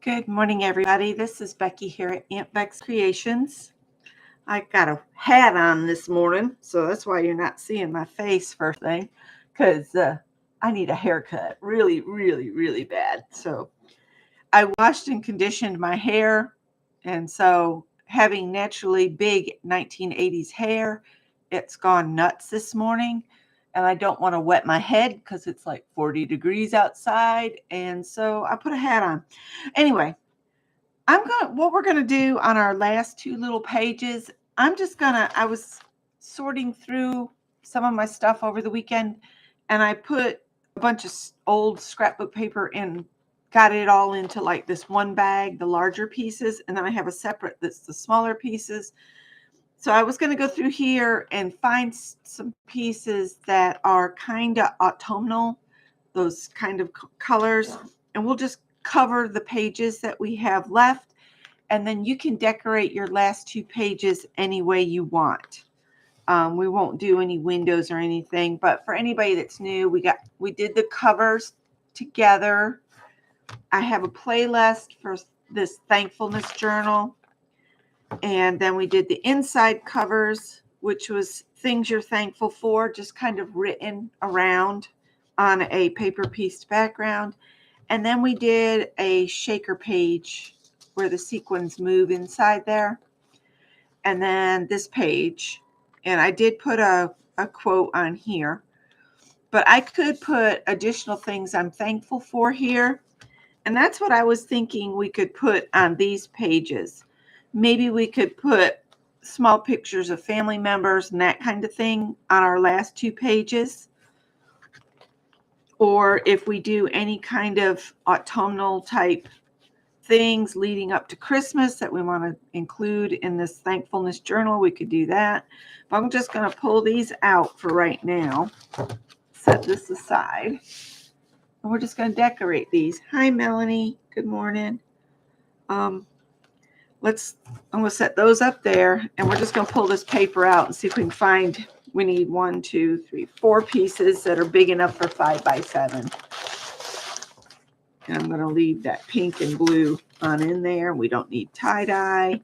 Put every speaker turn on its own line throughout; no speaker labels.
Good morning, everybody. This is Becky here at Aunt Beck's Creations. I got a hat on this morning, so that's why you're not seeing my face first thing, because I need a haircut really, really, really bad. So I washed and conditioned my hair, and so having naturally big 1980s hair, it's gone nuts this morning. And I don't want to wet my head because it's like 40 degrees outside. And so I put a hat on. Anyway, what we're gonna do on our last two little pages, I was sorting through some of my stuff over the weekend, and I put a bunch of old scrapbook paper and got it all into like this one bag, the larger pieces, and then I have a separate that's the smaller pieces. So I was going to go through here and find some pieces that are kind of autumnal, those kind of colors, and we'll just cover the pages that we have left, and then you can decorate your last two pages any way you want. We won't do any windows or anything, but for anybody that's new, we did the covers together. I have a playlist for this thankfulness journal. And then we did the inside covers, which was things you're thankful for, just kind of written around on a paper pieced background. And then we did a shaker page where the sequins move inside there. And then this page, and I did put a quote on here, but I could put additional things I'm thankful for here. And that's what I was thinking we could put on these pages. Maybe we could put small pictures of family members and that kind of thing on our last two pages. Or if we do any kind of autumnal type things leading up to Christmas that we want to include in this thankfulness journal, we could do that. But I'm just going to pull these out for right now. Set this aside. And we're just going to decorate these. Hi, Melanie. Good morning. I'm going to set those up there, and we're just going to pull this paper out and see if we can find, we need 1, 2, 3, 4 pieces that are big enough for 5 by 7. And I'm going to leave that pink and blue on in there. We don't need tie-dye.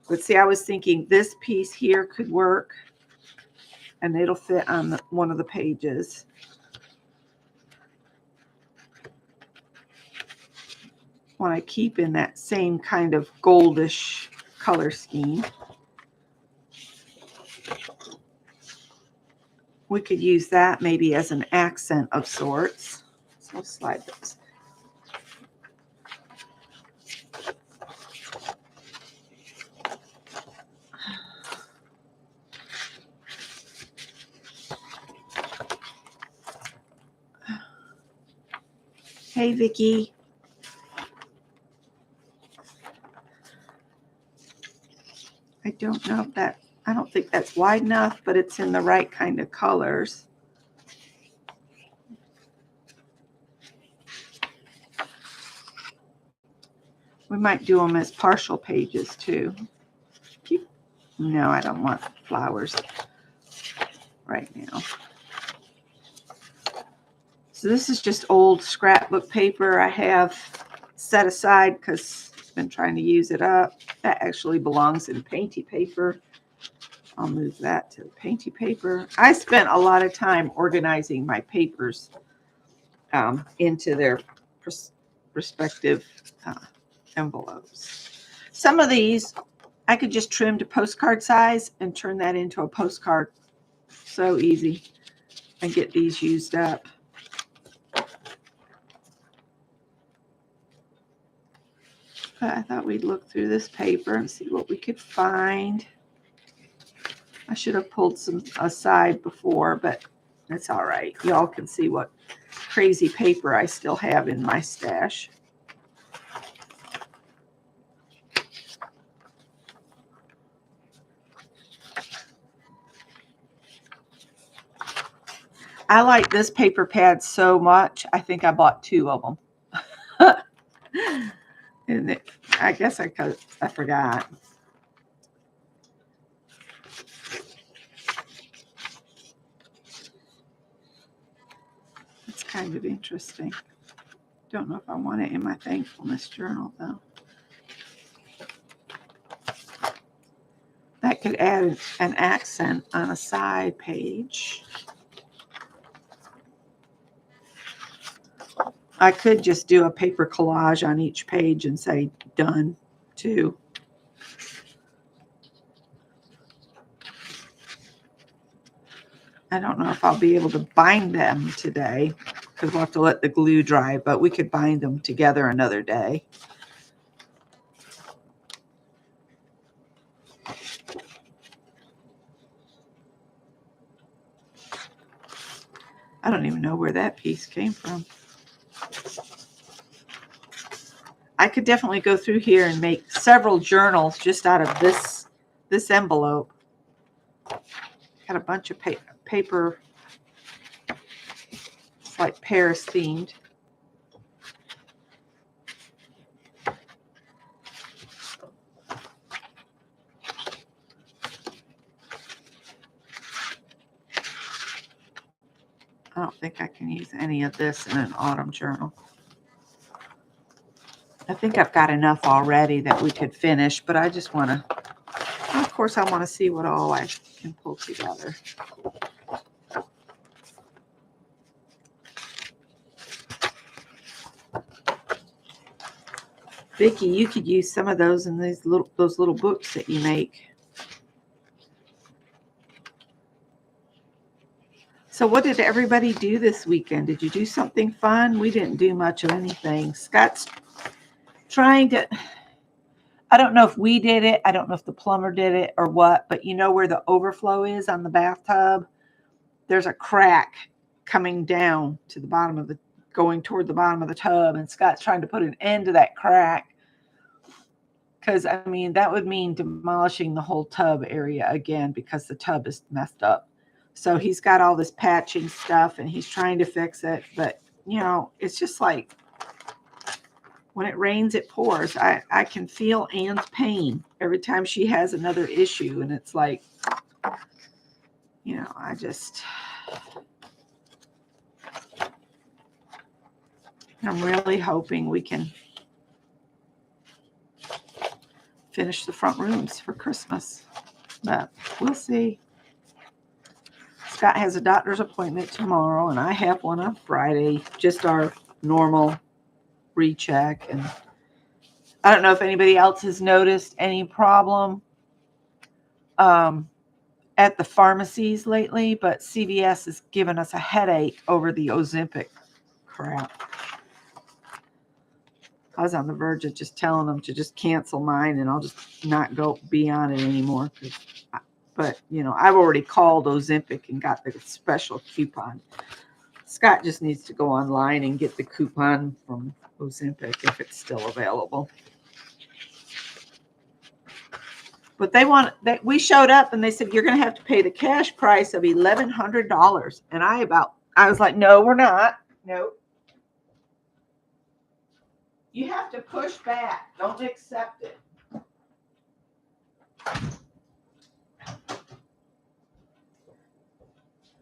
But see, I was thinking this piece here could work, and it'll fit on one of the pages. Want to keep in that same kind of goldish color scheme. We could use that maybe as an accent of sorts. So I'll slide those. Hey, Vicki. I don't think that's wide enough, but it's in the right kind of colors. We might do them as partial pages too. No, I don't want flowers right now. So this is just old scrapbook paper I have set aside because I've been trying to use it up. That actually belongs in painty paper. I'll move that to the painty paper. I spent a lot of time organizing my papers into their respective envelopes. Some of these I could just trim to postcard size and turn that into a postcard. So easy. And get these used up. But I thought we'd look through this paper and see what we could find. I should have pulled some aside before, but that's all right. Y'all can see what crazy paper I still have in my stash. I like this paper pad so much, I think I bought 2 of them. And I guess I forgot. It's kind of interesting. Don't know if I want it in my thankfulness journal, though. That could add an accent on a side page. I could just do a paper collage on each page and say done, too. I don't know if I'll be able to bind them today because we'll have to let the glue dry, but we could bind them together another day. I don't even know where that piece came from. I could definitely go through here and make several journals just out of this envelope. Got a bunch of paper. It's like Paris themed. I don't think I can use any of this in an autumn journal. I think I've got enough already that we could finish, but I just want to, of course, I want to see what all I can pull together. Vicki, you could use some of those in those little books that you make. So what did everybody do this weekend? Did you do something fun? We didn't do much of anything. Scott's trying to, I don't know if we did it. I don't know if the plumber did it or what, but you know where the overflow is on the bathtub? There's a crack coming down to the bottom of the, going toward the bottom of the tub, and Scott's trying to put an end to that crack. Because, I mean, that would mean demolishing the whole tub area again because the tub is messed up. So he's got all this patching stuff and he's trying to fix it. But, you know, it's just like when it rains, it pours. I can feel Anne's pain every time she has another issue. And it's like, you know, I'm really hoping we can finish the front rooms for Christmas. But we'll see. Scott has a doctor's appointment tomorrow, and I have one on Friday, just our normal recheck. And I don't know if anybody else has noticed any problem at the pharmacies lately, but CVS has given us a headache over the Ozempic crap. I was on the verge of just telling them to just cancel mine, and I'll just not be on it anymore. But, you know, I've already called Ozempic and got the special coupon. Scott just needs to go online and get the coupon from Ozempic if it's still available. But we showed up and they said, you're going to have to pay the cash price of $1,100. And I was like, no, we're not. Nope. You have to push back. Don't accept it.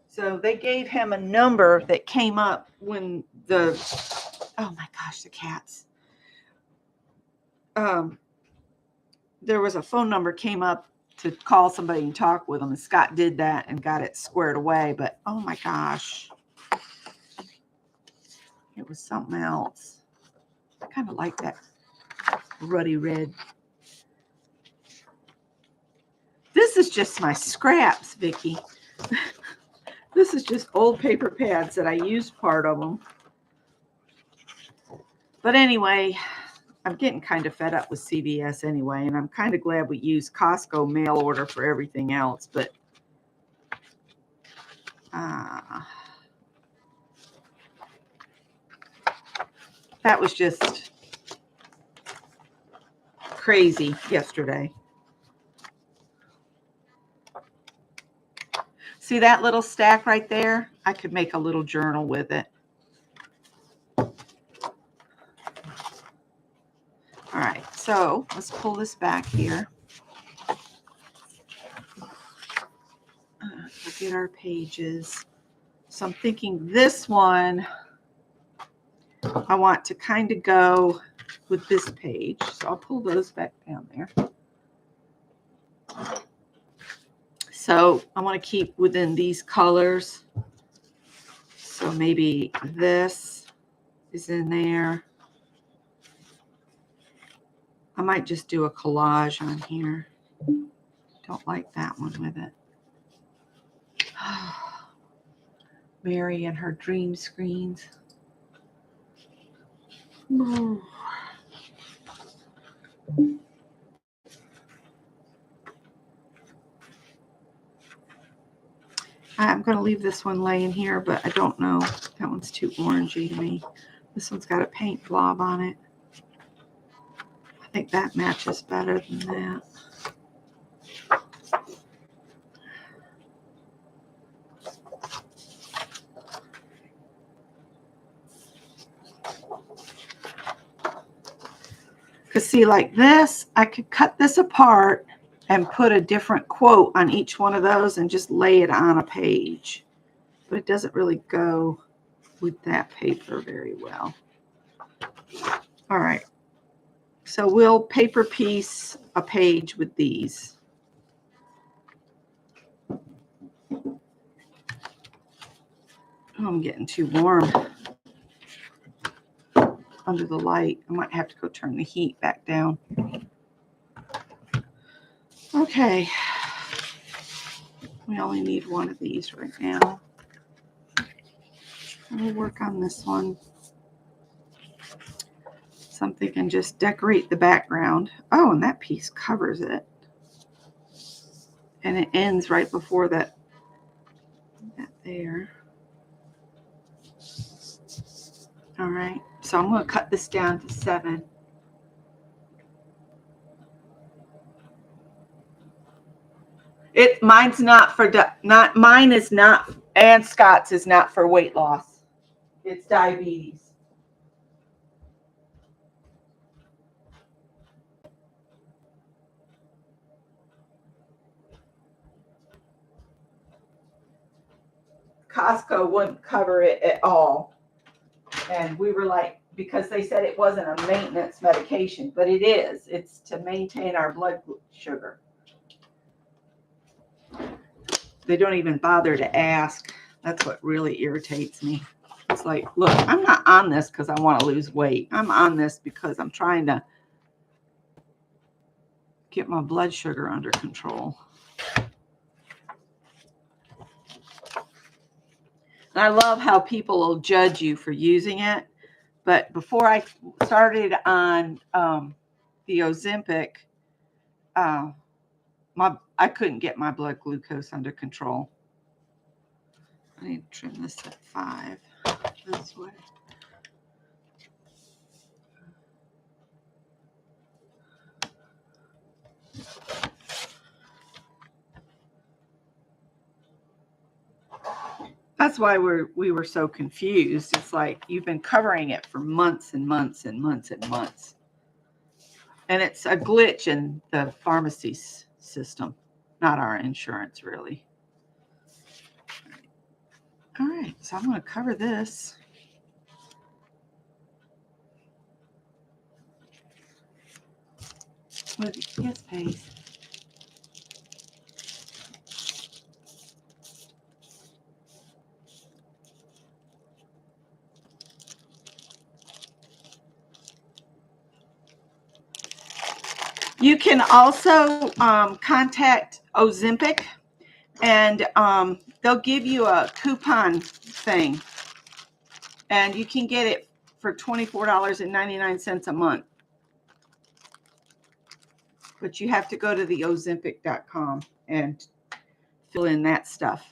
So they gave him a number that came up when oh my gosh, the cats. There was a phone number came up to call somebody and talk with them, and Scott did that and got it squared away. But oh my gosh, it was something else. I kind of like that ruddy red. This is just my scraps, Vicki. This is just old paper pads that I used part of them. But anyway, I'm getting kind of fed up with CVS anyway, and I'm kind of glad we use Costco mail order for everything else. But that was just crazy yesterday. See that little stack right there? I could make a little journal with it. All right, so let's pull this back here. Look at our pages. So I'm thinking this one, I want to kind of go with this page. So I'll pull those back down there. So I want to keep within these colors. So maybe this is in there. I might just do a collage on here. Don't like that one with it. Mary and her dream screens. Ooh. I'm going to leave this one laying here, but I don't know. That one's too orangey to me. This one's got a paint blob on it. I think that matches better than that. Because see, like this, I could cut this apart and put a different quote on each one of those and just lay it on a page. But it doesn't really go with that paper very well. All right. So we'll paper piece a page with these. Oh, I'm getting too warm under the light. I might have to go turn the heat back down. Okay. We only need one of these right now. We'll work on this one. Something can just decorate the background. Oh, and that piece covers it. And it ends right before that there. All right. So I'm going to cut this down to 7. Mine's not for mine is not, and Scott's is not for weight loss. It's diabetes. Costco wouldn't cover it at all. And we were like, because they said it wasn't a maintenance medication, but it is. It's to maintain our blood sugar. They don't even bother to ask. That's what really irritates me. It's like, look, I'm not on this because I want to lose weight. I'm on this because I'm trying to get my blood sugar under control. And I love how people will judge you for using it. But before I started on the Ozempic, I couldn't get my blood glucose under control. I need to trim this at 5 this way. That's why we were so confused. It's like you've been covering it for months and months and months and months. And it's a glitch in the pharmacy system, not our insurance, really. All right, so I'm going to cover this. Yes, please. You can also contact Ozempic, and they'll give you a coupon thing, and you can get it for $24.99 a month. But you have to go to the Ozempic.com and fill in that stuff.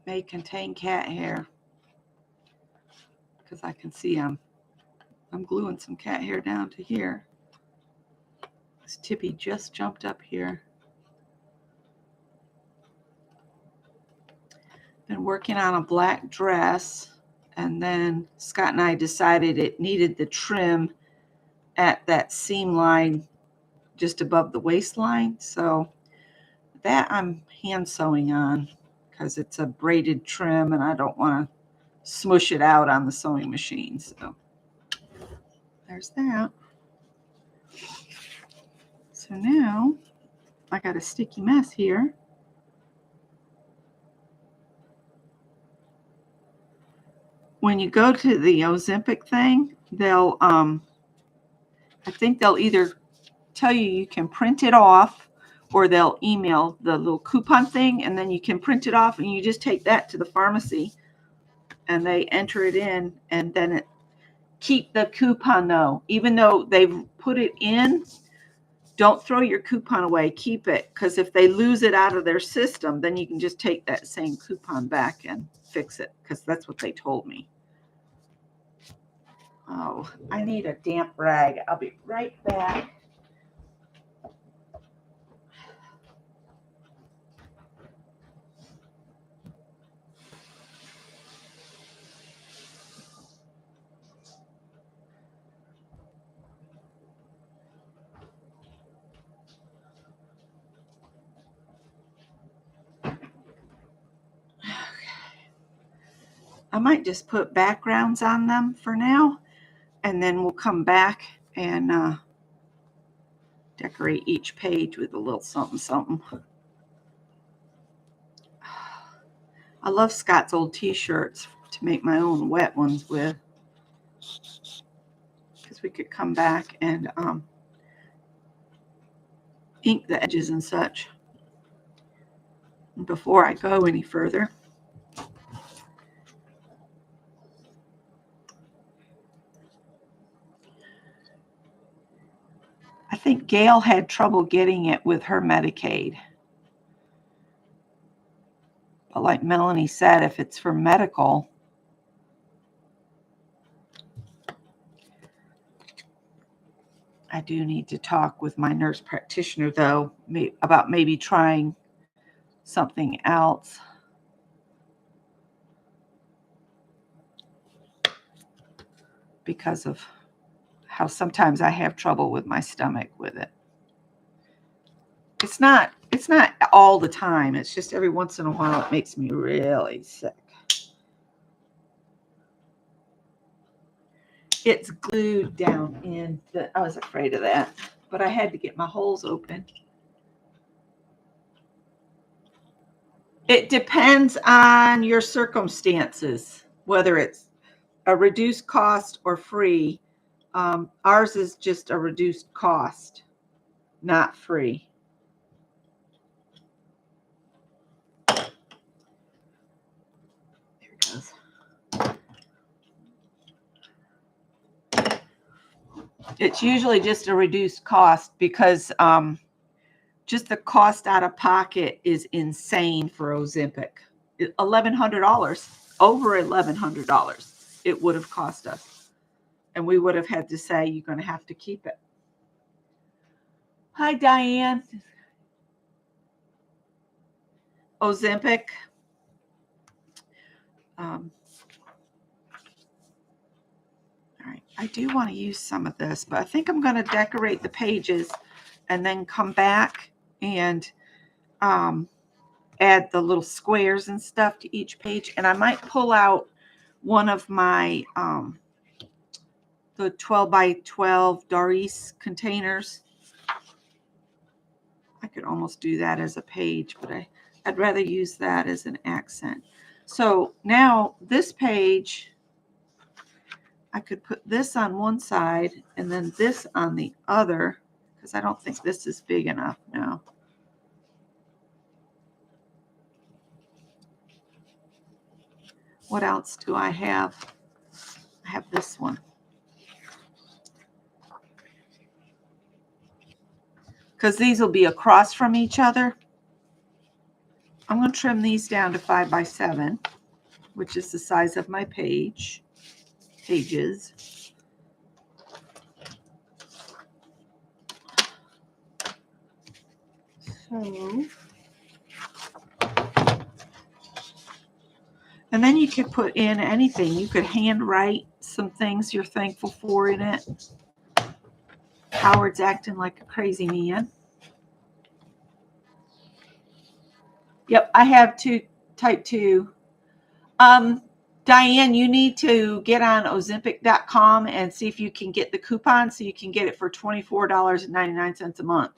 may contain cat hair, because I can see I'm gluing some cat hair down to here. This Tippy just jumped up here. Been working on a black dress, and then Scott and I decided it needed the trim at that seam line just above the waistline. So that I'm hand sewing on because it's a braided trim and I don't want to smush it out on the sewing machine. So there's that. So now I got a sticky mess here. When you go to the Ozempic thing, they'll I think they'll either tell you can print it off, or they'll email the little coupon thing, and then you can print it off and you just take that to the pharmacy and they enter it in, and then keep the coupon though. Even though they've put it in, don't throw your coupon away. Keep it, because if they lose it out of their system, then you can just take that same coupon back and fix it, because that's what they told me. Oh, I need a damp rag. I'll be right back. I might just put backgrounds on them for now, and then we'll come back and decorate each page with a little something something. I love Scott's old t-shirts to make my own wet ones with, because we could come back and ink the edges and such. And before I go any further, I think Gail had trouble getting it with her Medicaid. But like Melanie said, if it's for medical, I do need to talk with my nurse practitioner, though, about maybe trying something else. Because of how sometimes I have trouble with my stomach with it. It's not all the time. It's just every once in a while it makes me really sick. It's glued down in the, I was afraid of that, but I had to get my holes open. It depends on your circumstances, whether it's a reduced cost or free. Ours is just a reduced cost, not free. There it goes. It's usually just a reduced cost because just the cost out of pocket is insane for Ozempic. $1,100, over $1,100 it would have cost us. And we would have had to say, you're going to have to keep it. Hi, Diane. Ozempic. All right, I do want to use some of this, but I think I'm going to decorate the pages and then come back and add the little squares and stuff to each page. And I might pull out one of my the 12 by 12 Doris containers. I could almost do that as a page, but I'd rather use that as an accent. So now this page, I could put this on one side and then this on the other, because I don't think this is big enough now. What else do I have? I have this one. Because these will be across from each other. I'm going to trim these down to 5x7, which is the size of my pages. So, and then you could put in anything. You could handwrite some things you're thankful for in it. Howard's acting like a crazy man. Yep, I have type 2. Diane, you need to get on Ozempic.com and see if you can get the coupon so you can get it for $24.99 a month.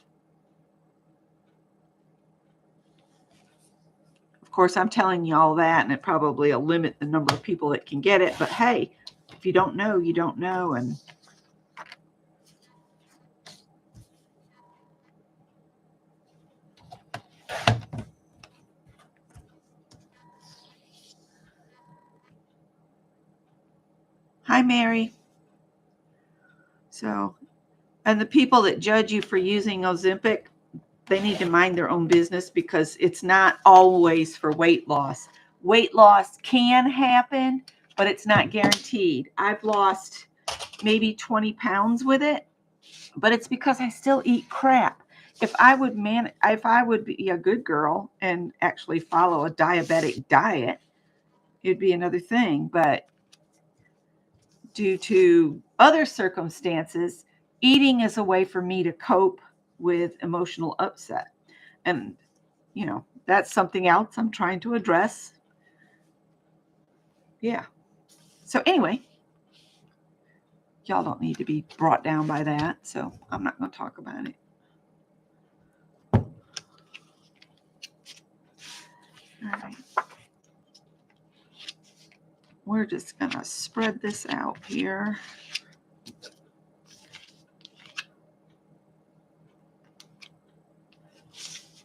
Of course, I'm telling you all that, and it probably will limit the number of people that can get it. But hey, if you don't know, you don't know. And hi, Mary. So, and the people that judge you for using Ozempic, they need to mind their own business because it's not always for weight loss. Weight loss can happen, but it's not guaranteed. I've lost maybe 20 pounds with it, but it's because I still eat crap. If I would be a good girl and actually follow a diabetic diet, it'd be another thing. But due to other circumstances, eating is a way for me to cope with emotional upset. And, that's something else I'm trying to address. Yeah. So anyway, y'all don't need to be brought down by that. So I'm not going to talk about it. All right. We're just going to spread this out here.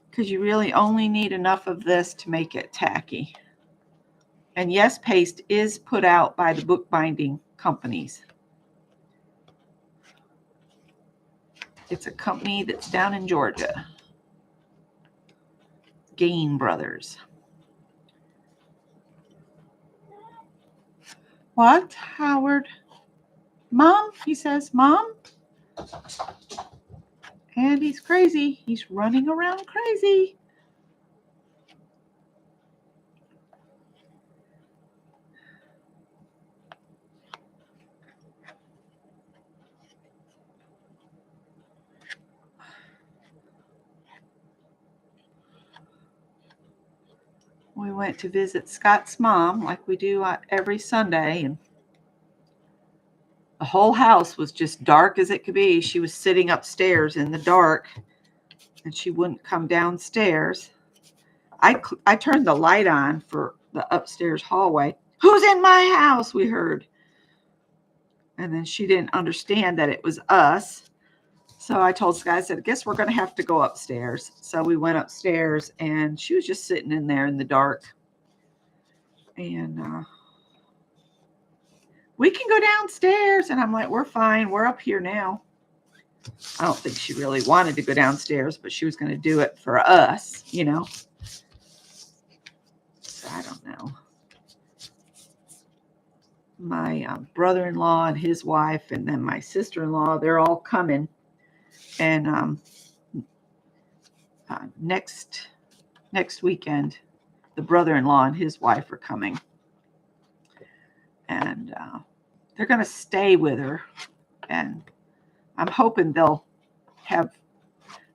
Because you really only need enough of this to make it tacky. And yes, paste is put out by the bookbinding companies. It's a company that's down in Georgia. Gain Brothers. What, Howard? Mom? He says, Mom? And he's crazy. He's running around crazy. We went to visit Scott's mom like we do every Sunday, and the whole house was just dark as it could be. She was sitting upstairs in the dark, and she wouldn't come downstairs. I turned the light on for the upstairs hallway. Who's in my house? We heard. And then she didn't understand that it was us. So I told Scott, I said, I guess we're going to have to go upstairs. So we went upstairs, and she was just sitting in there in the dark. And we can go downstairs. And I'm like, we're fine. We're up here now. I don't think she really wanted to go downstairs, but she was going to do it for us, So I don't know. My brother-in-law and his wife, and then my sister-in-law, they're all coming. And next weekend, the brother-in-law and his wife are coming. And they're going to stay with her. And I'm hoping they'll have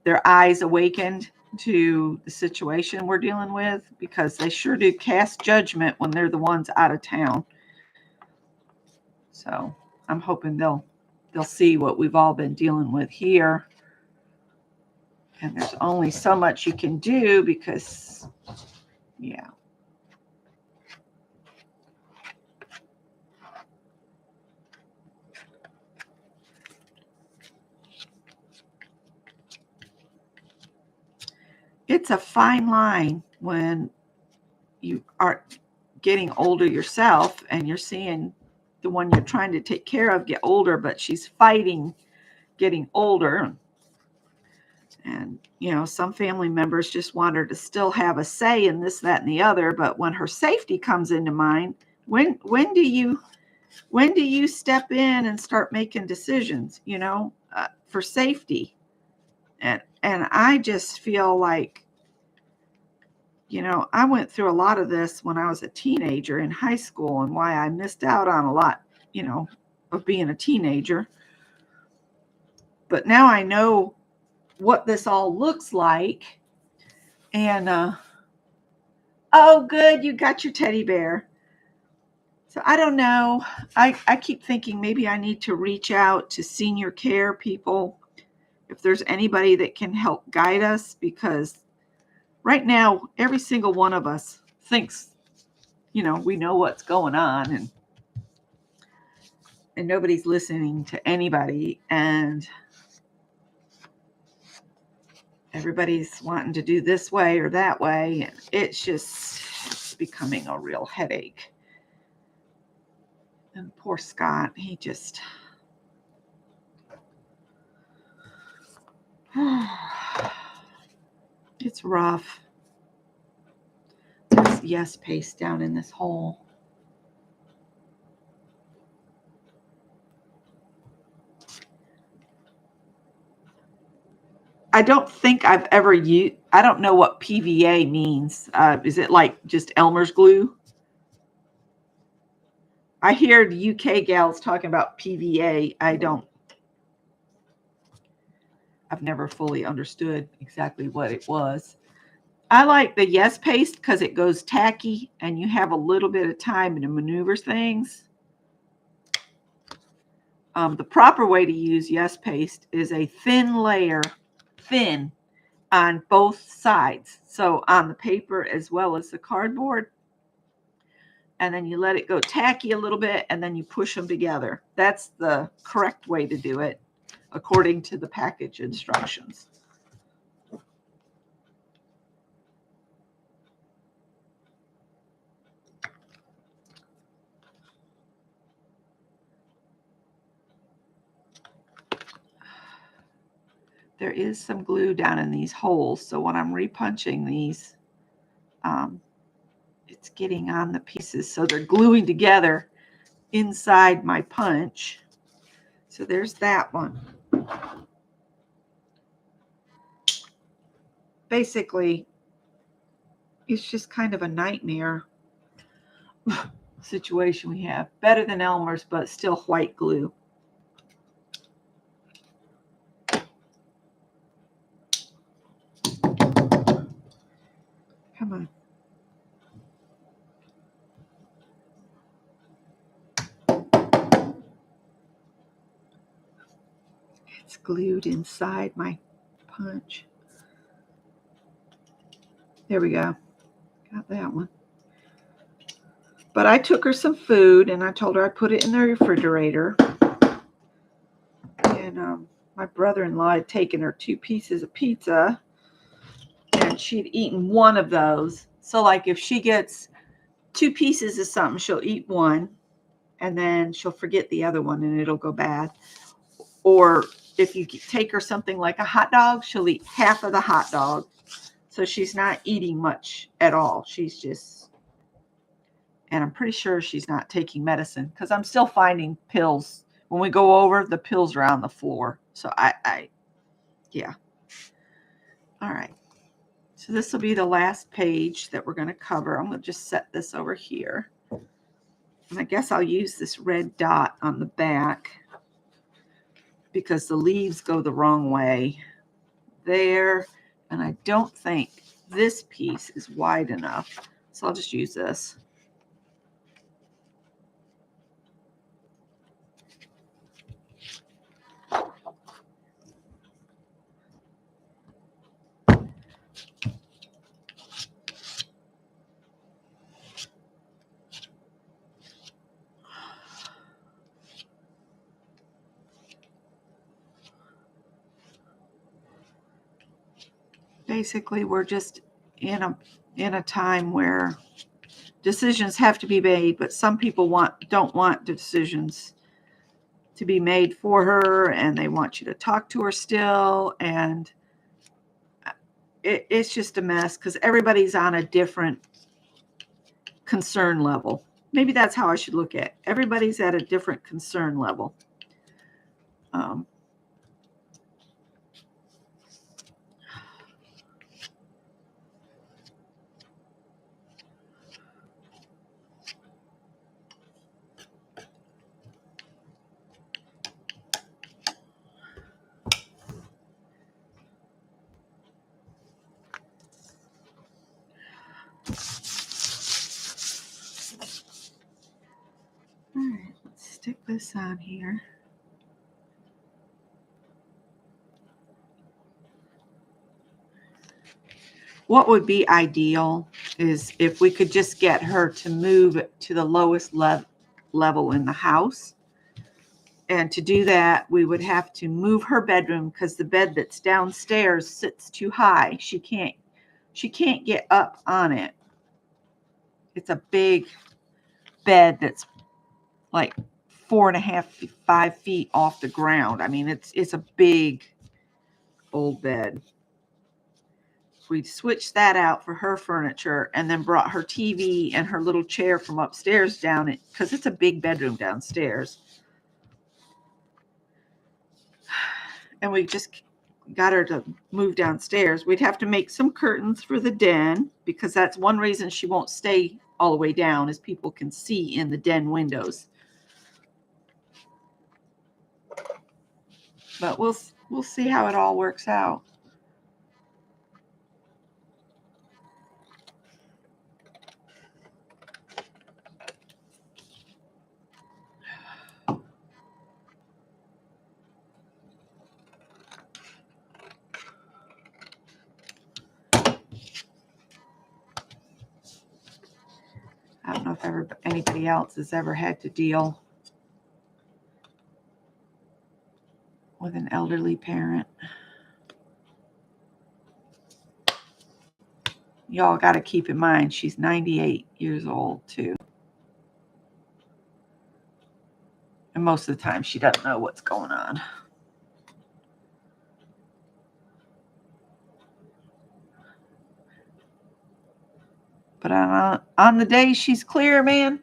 their eyes awakened to the situation we're dealing with, because they sure do cast judgment when they're the ones out of town. So I'm hoping they'll see what we've all been dealing with here. And there's only so much you can do because, yeah. It's a fine line when you are getting older yourself and you're seeing the one you're trying to take care of get older, but she's fighting getting older. And, you know, some family members just want her to still have a say in this, that, and the other. But when her safety comes into mind, when do you step in and start making decisions, you know, for safety? And I just feel like, you know, I went through a lot of this when I was a teenager in high school, and why I missed out on a lot, you know, of being a teenager. But now I know what this all looks like. And oh, good, you got your teddy bear. So I don't know. I keep thinking maybe I need to reach out to senior care people, if there's anybody that can help guide us, because right now every single one of us thinks, you know, we know what's going on, and nobody's listening to anybody, and everybody's wanting to do this way or that way, and it's becoming a real headache. And poor Scott, he just it's rough. There's yes paste down in this hole. I don't think I've ever used, I don't know what PVA means. Is it like just Elmer's glue? I hear the UK gals talking about PVA. I've never fully understood exactly what it was. I like the yes paste because it goes tacky and you have a little bit of time to maneuver things. The proper way to use yes paste is a thin layer, thin, on both sides. So on the paper as well as the cardboard. And then you let it go tacky a little bit, and then you push them together. That's the correct way to do it, according to the package instructions. There is some glue down in these holes, so when I'm repunching these, it's getting on the pieces, so they're gluing together inside my punch. So there's that one. Basically, it's just kind of a nightmare situation we have. Better than Elmer's, but still white glue. Come on. It's glued inside my punch. There we go. Got that one. But I took her some food, and I told her I'd put it in the refrigerator. And my brother-in-law had taken her 2 pieces of pizza, and she'd eaten one of those. So like if she gets 2 pieces of something, she'll eat one, and then she'll forget the other one, and it'll go bad. Or if you take her something like a hot dog, she'll eat half of the hot dog. So she's not eating much at all. She's just, and I'm pretty sure she's not taking medicine, because I'm still finding pills. When we go over, the pills are on the floor. So yeah. All right. So this will be the last page that we're going to cover. I'm going to just set this over here. And I guess I'll use this red dot on the back, because the leaves go the wrong way there. And I don't think this piece is wide enough. So I'll just use this. Basically, we're just in a time where decisions have to be made, but some people don't want the decisions to be made for her, and they want you to talk to her still. And it's just a mess because everybody's on a different concern level. Maybe that's how I should look at it. Everybody's at a different concern level. Um, all right, let's stick this on here. What would be ideal is if we could just get her to move to the lowest level in the house. And to do that, we would have to move her bedroom because the bed that's downstairs sits too high. She can't get up on it. It's a big bed that's like 4.5, 5 feet off the ground. I mean, it's a big old bed. We switched that out for her furniture and then brought her TV and her little chair from upstairs down it because it's a big bedroom downstairs. And we just got her to move downstairs. We'd have to make some curtains for the den because that's one reason she won't stay all the way down is people can see in the den windows. But we'll see how it all works out. I don't know if anybody else has ever had to deal with an elderly parent. Y'all got to keep in mind, she's 98 years old too. And most of the time she doesn't know what's going on. But on the day she's clear, man,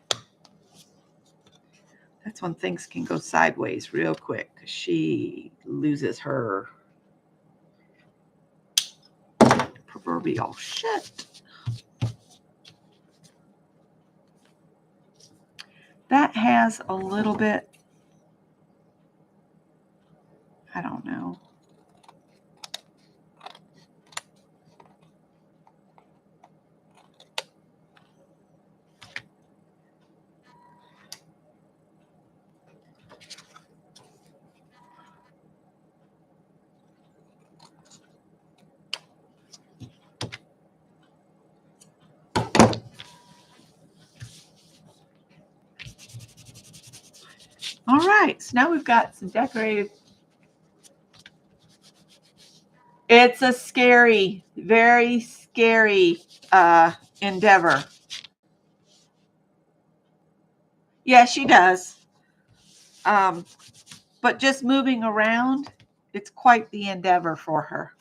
that's when things can go sideways real quick because she loses her proverbial shit. That has a little bit, I don't know. All right, so now we've got some decorated. It's a scary, very scary endeavor. Yeah, she does. But just moving around, it's quite the endeavor for her.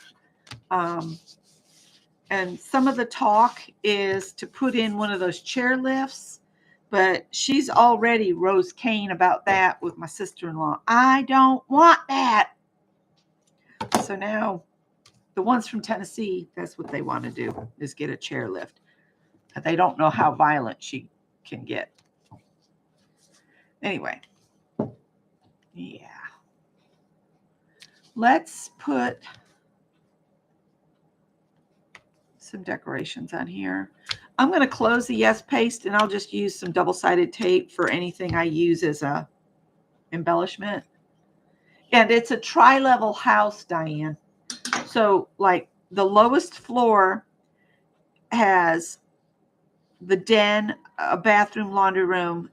And some of the talk is to put in one of those chair lifts, but she's already Rose Kane about that with my sister-in-law. I don't want that. So now the ones from Tennessee, that's what they want to do, is get a chair lift. But they don't know how violent she can get. Anyway, yeah. Let's put some decorations on here. I'm going to close the Yes Paste and I'll just use some double-sided tape for anything I use as a embellishment. And it's a tri-level house, Diane. So like the lowest floor has the den, a bathroom, laundry room,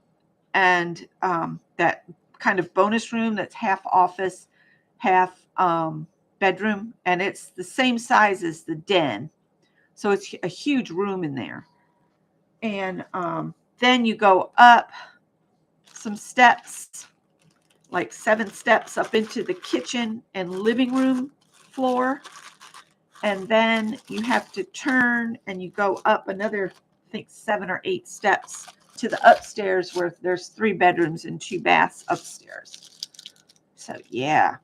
and that kind of bonus room that's half office, half bedroom. And it's the same size as the den. So it's a huge room in there. And then you go up some steps, like 7 steps up into the kitchen and living room floor. And then you have to turn and you go up another, I think 7 or 8 steps to the upstairs where there's 3 bedrooms and 2 baths upstairs. So yeah.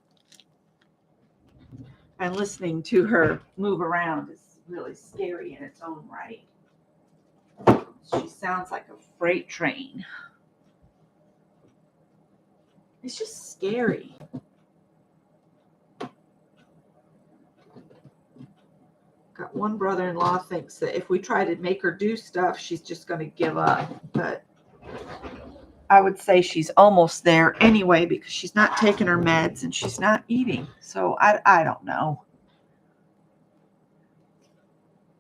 And listening to her move around is really scary in its own right. She sounds like a freight train. It's just scary. Got one brother-in-law thinks that if we try to make her do stuff, she's just going to give up. But I would say she's almost there anyway because she's not taking her meds and she's not eating. So I don't know.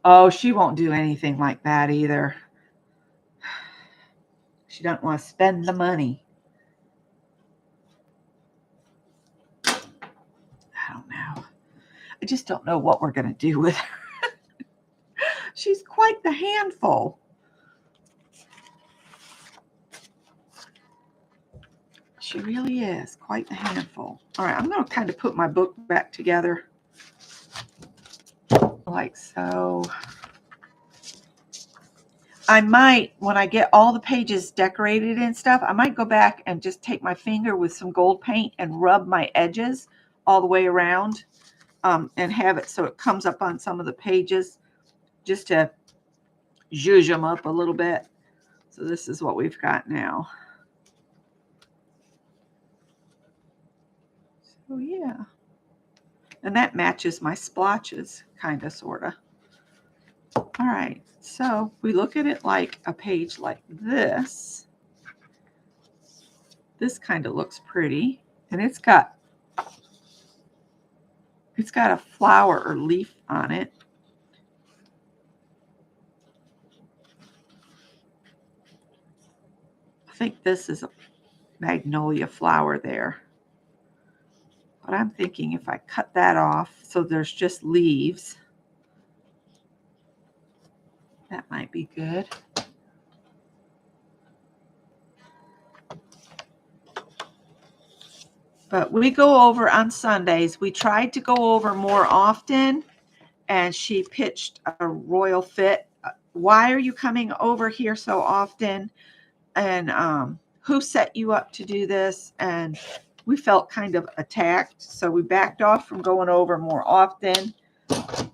Oh, she won't do anything like that either. She doesn't want to spend the money. I don't know. I just don't know what we're going to do with her. She's quite the handful. She really is quite the handful. All right, I'm going to kind of put my book back together like so. I might, when I get all the pages decorated and stuff, I might go back and just take my finger with some gold paint and rub my edges all the way around and have it so it comes up on some of the pages just to zhuzh them up a little bit. So this is what we've got now. So yeah. And that matches my splotches, kind of, sort of. All right, so we look at it like a page like this. This kind of looks pretty, and it's got a flower or leaf on it. I think this is a magnolia flower there. But I'm thinking if I cut that off so there's just leaves, that might be good. But we go over on Sundays. We tried to go over more often, and she pitched a royal fit. Why are you coming over here so often? And who set you up to do this? And we felt kind of attacked, so we backed off from going over more often.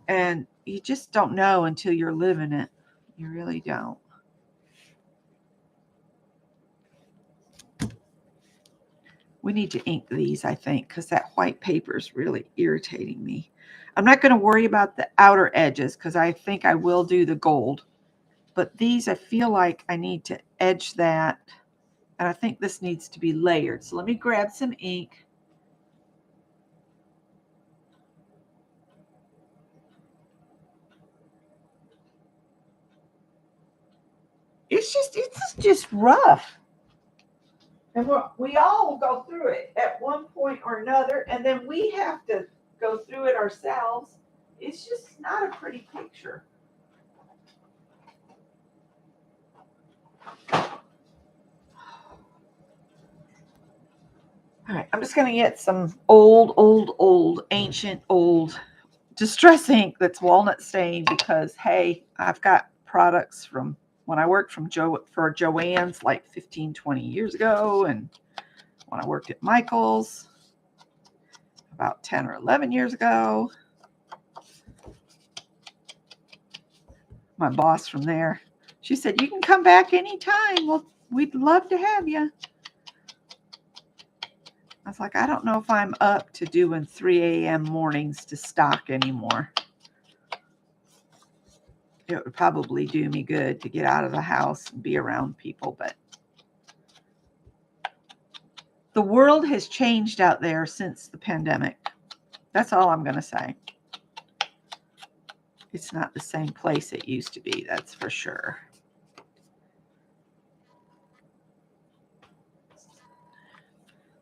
And you just don't know until you're living it. You really don't. We need to ink these, I think, because that white paper is really irritating me. I'm not going to worry about the outer edges because I think I will do the gold. But these, I feel like I need to edge that. And I think this needs to be layered. So let me grab some ink. It's just rough. And we all will go through it at one point or another, and then we have to go through it ourselves. It's just not a pretty picture. All right, I'm just going to get some ancient, distress ink that's walnut stained because, hey, I've got products from when I worked for Joann's like 15, 20 years ago, and when I worked at Michael's about 10 or 11 years ago. My boss from there, she said, you can come back anytime. Well, we'd love to have you. I was like, I don't know if I'm up to doing 3 a.m. mornings to stock anymore. It would probably do me good to get out of the house and be around people, but the world has changed out there since the pandemic. That's all I'm going to say. It's not the same place it used to be, that's for sure.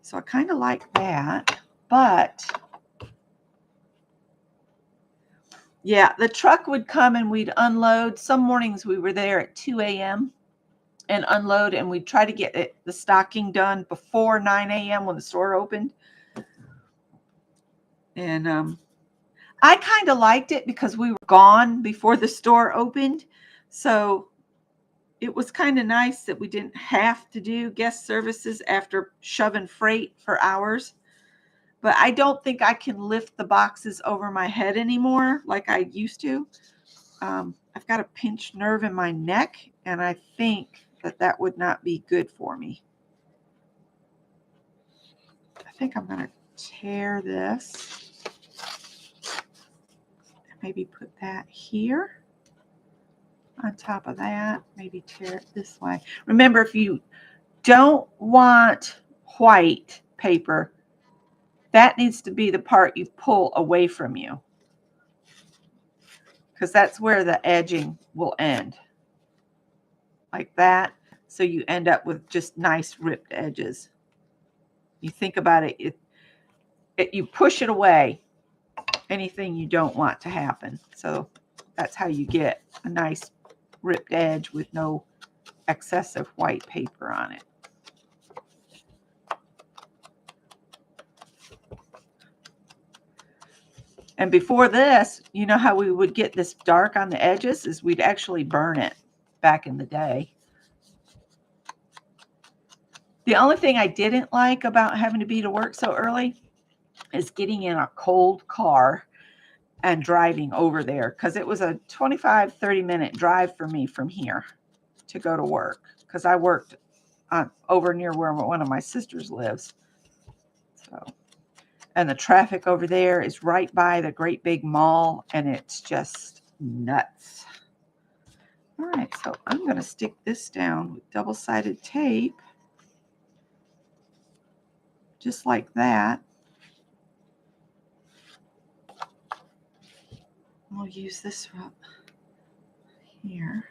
So I kind of like that, but yeah, the truck would come and we'd unload. Some mornings we were there at 2 a.m. and unload, and we'd try to get the stocking done before 9 a.m. when the store opened. And I kind of liked it because we were gone before the store opened. So it was kind of nice that we didn't have to do guest services after shoving freight for hours. But I don't think I can lift the boxes over my head anymore like I used to. I've got a pinched nerve in my neck, and I think that would not be good for me. I think I'm going to tear this. Maybe put that here on top of that. Maybe tear it this way. Remember, if you don't want white paper, that needs to be the part you pull away from you, because that's where the edging will end, like that. So you end up with just nice ripped edges. You think about it, you push it away, anything you don't want to happen. So that's how you get a nice ripped edge with no excessive white paper on it. And before this, you know how we would get this dark on the edges? Is we'd actually burn it back in the day. The only thing I didn't like about having to be to work so early is getting in a cold car and driving over there, because it was a 25-30-minute drive for me from here to go to work, because I worked over near where one of my sisters lives. So, and the traffic over there is right by the great big mall, and it's just nuts. All right, so I'm going to stick this down with double-sided tape, just like that. We'll use this up here.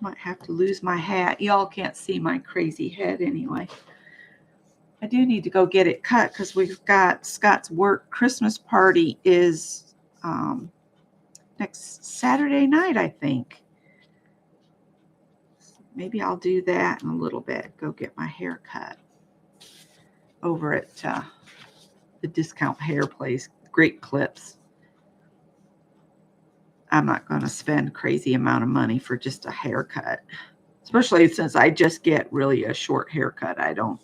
Might have to lose my hat. Y'all can't see my crazy head anyway. I do need to go get it cut because we've got Scott's work Christmas party is next Saturday night, I think. Maybe I'll do that in a little bit. Go get my hair cut over at the discount hair place, Great Clips. I'm not going to spend a crazy amount of money for just a haircut, especially since I just get really a short haircut. I don't.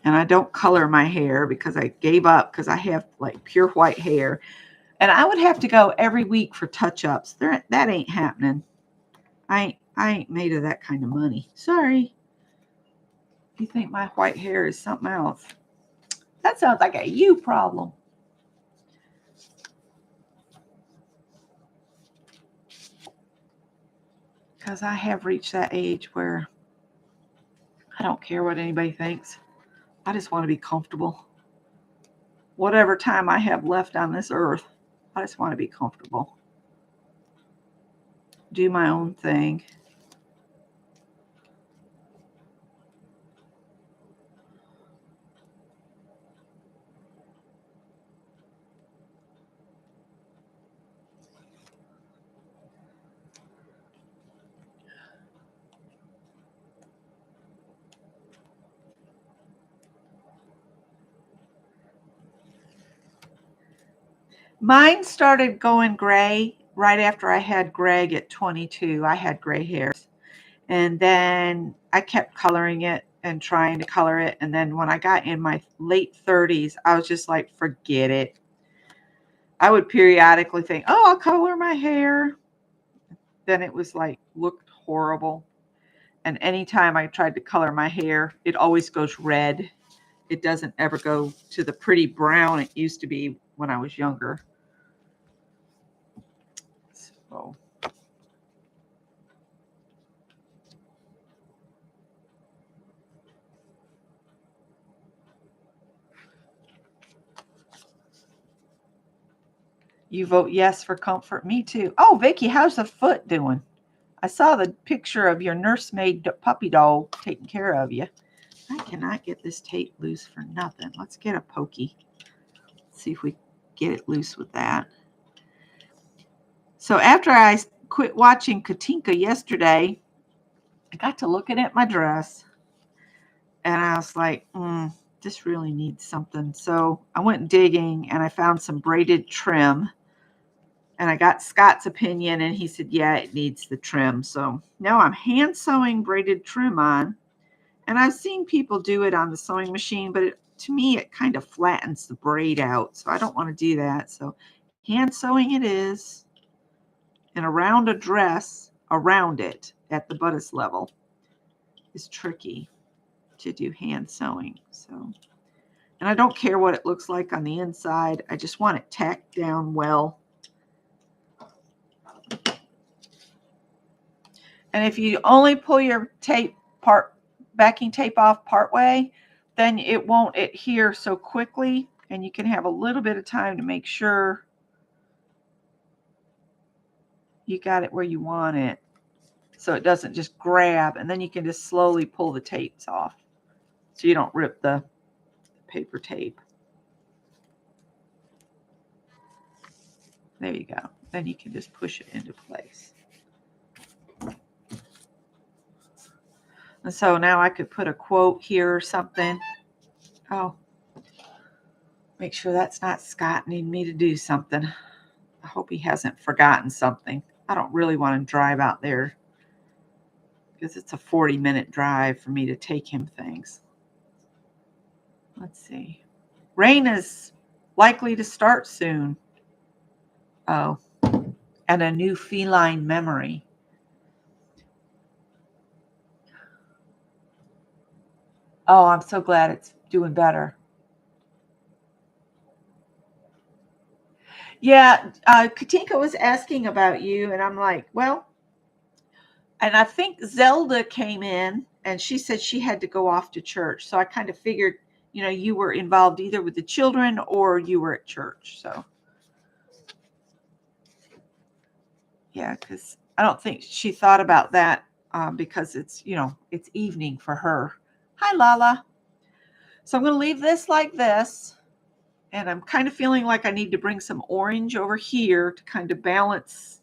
And I don't color my hair because I gave up because I have like pure white hair. And I would have to go every week for touch-ups. That ain't happening. I ain't made of that kind of money. Sorry. You think my white hair is something else? That sounds like a you problem. Because I have reached that age where I don't care what anybody thinks. I just want to be comfortable. Whatever time I have left on this earth, I just want to be comfortable. Do my own thing. Mine started going gray right after I had Greg at 22. I had gray hairs. And then I kept coloring it and trying to color it. And then when I got in my late 30s, I was just like, forget it. I would periodically think, oh, I'll color my hair. Then it was like, looked horrible. And anytime I tried to color my hair, it always goes red. It doesn't ever go to the pretty brown it used to be when I was younger. So. You vote yes for comfort. Me too. Oh, Vicki, how's the foot doing? I saw the picture of your nursemaid puppy dog taking care of you. I cannot get this tape loose for nothing. Let's get a pokey. Let's see if we get it loose with that. So after I quit watching Katinka yesterday, I got to looking at my dress, and I was like, this really needs something. So I went digging, and I found some braided trim. And I got Scott's opinion, and he said, yeah, it needs the trim. So now I'm hand sewing braided trim on. And I've seen people do it on the sewing machine, but to me, it kind of flattens the braid out. So I don't want to do that. So hand sewing it is. And around a dress, around it at the bodice level is tricky to do hand sewing. So, and I don't care what it looks like on the inside. I just want it tacked down well. And if you only pull your backing tape off part way, then it won't adhere so quickly, and you can have a little bit of time to make sure you got it where you want it, so it doesn't just grab, and then you can just slowly pull the tapes off so you don't rip the paper tape. There you go. Then you can just push it into place. And so now I could put a quote here or something. Oh, make sure that's not Scott needing me to do something. I hope he hasn't forgotten something. I don't really want to drive out there because it's a 40-minute drive for me to take him things. Let's see. Rain is likely to start soon. Oh, and a new feline memory. Oh, I'm so glad it's doing better. Yeah, Katinka was asking about you, and I'm like, well, and I think Zelda came in, and she said she had to go off to church. So I kind of figured, you were involved either with the children or you were at church. So, yeah, because I don't think she thought about that because it's evening for her. Hi, Lala. So I'm going to leave this like this. And I'm kind of feeling like I need to bring some orange over here to kind of balance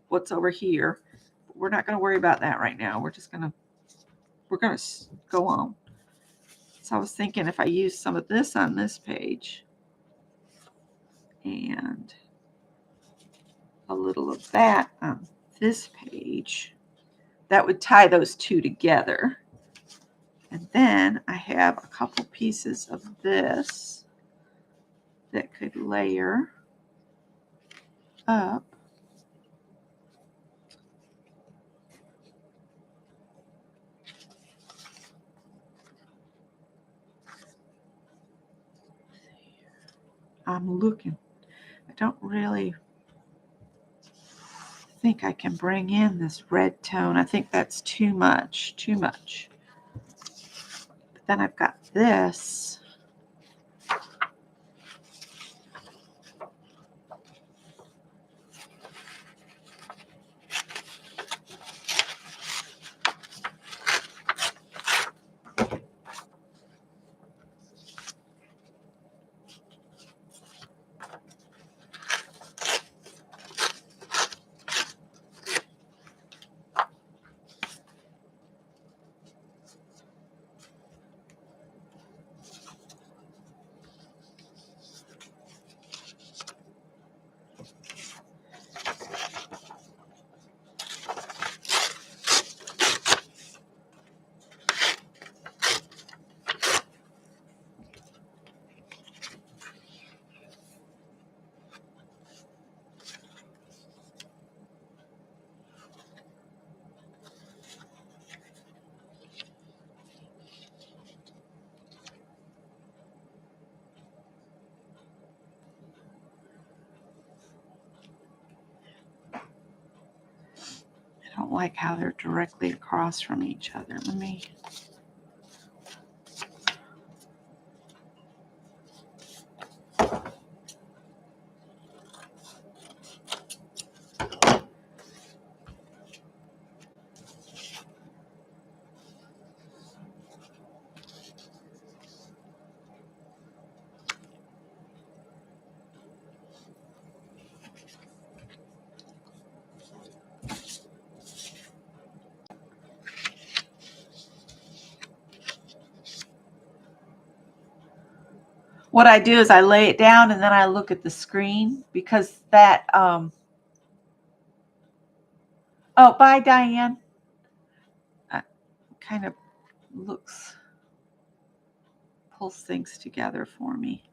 what's over here. But we're not going to worry about that right now. We're going to go on. So I was thinking if I use some of this on this page and a little of that on this page, that would tie those two together. And then I have a couple pieces of this that could layer up. I'm looking. I don't really think I can bring in this red tone. I think that's too much. But then I've got this. I don't like how they're directly across from each other. Let me. what I do is I lay it down and then I look at the screen because that, oh, bye, Diane. Kind of pulls things together for me.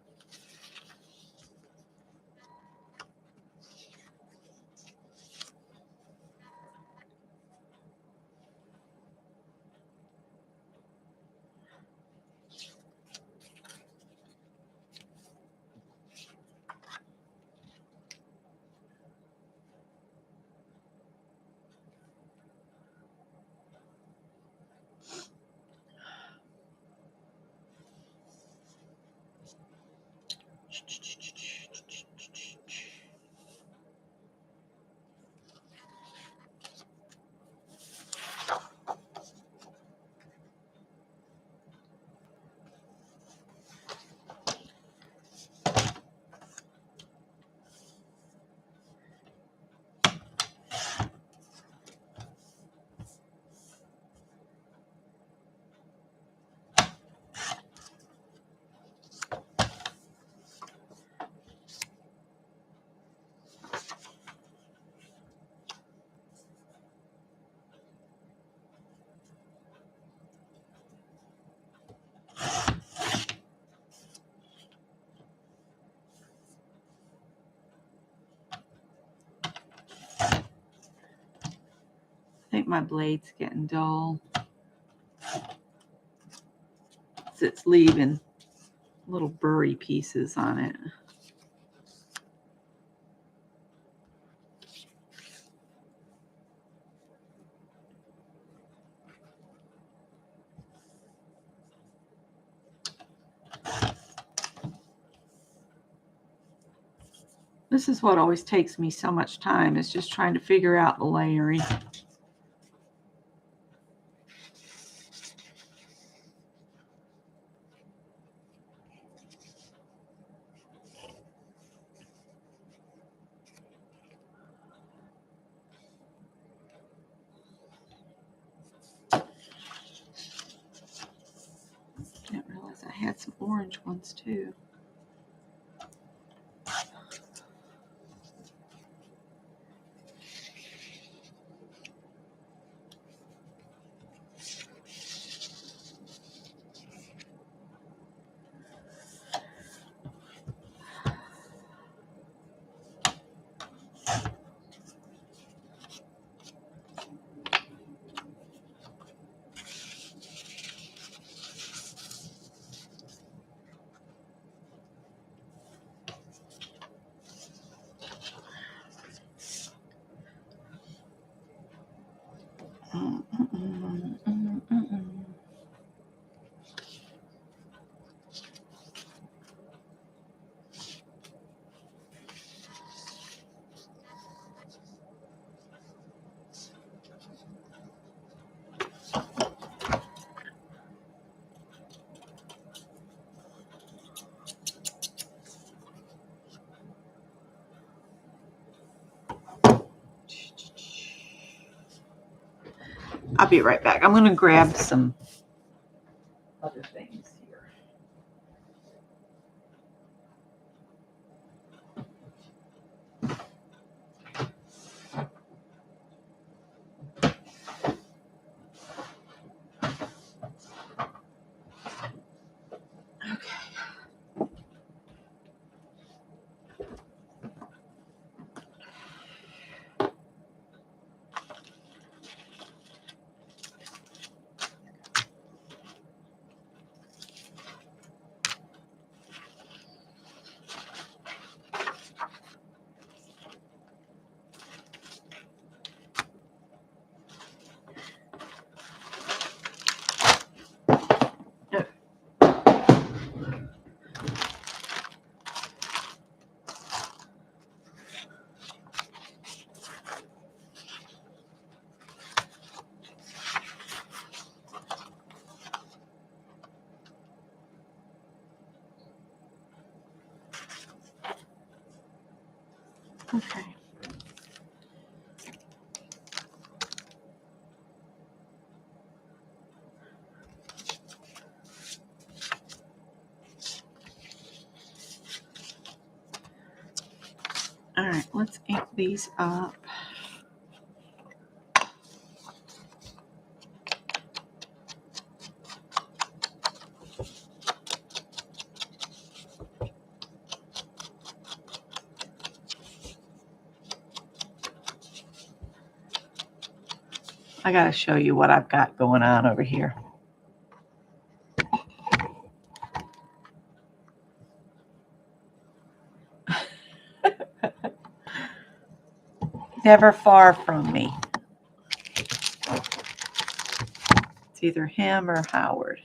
I think my blade's getting dull. It's leaving little burry pieces on it. This is what always takes me so much time, is just trying to figure out the layering. Didn't realize I had some orange ones too. I'll be right back. I'm going to grab some other things here. Okay. let's ink these up. I got to show you what I've got going on over here. Never far from me. It's either him or Howard.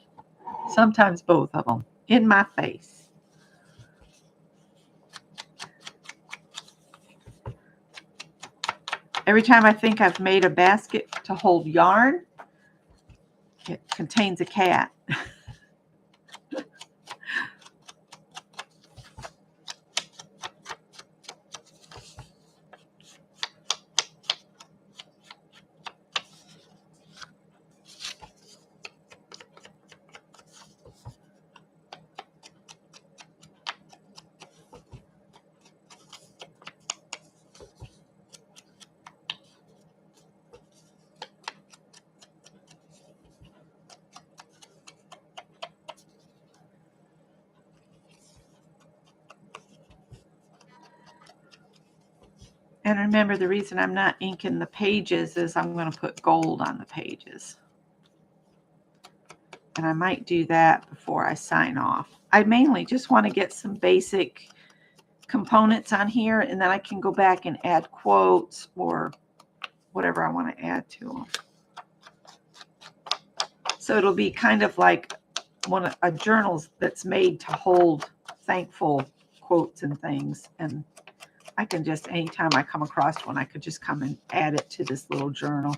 Sometimes both of them. In my face. Every time I think I've made a basket to hold yarn, it contains a cat. And remember, the reason I'm not inking the pages is I'm going to put gold on the pages. And I might do that before I sign off. I mainly just want to get some basic components on here, and then I can go back and add quotes or whatever I want to add to them. So it'll be kind of like one of a journal that's made to hold thankful quotes and things. And I can just, anytime I come across one, I could just come and add it to this little journal.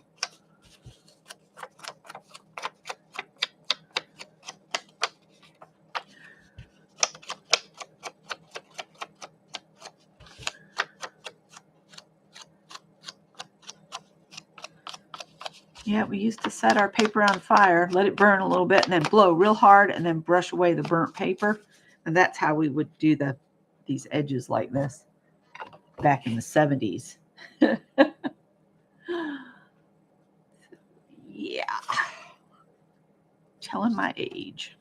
Yeah, we used to set our paper on fire, let it burn a little bit, and then blow real hard, and then brush away the burnt paper. And that's how we would do these edges like this back in the 70s. Yeah. Telling my age.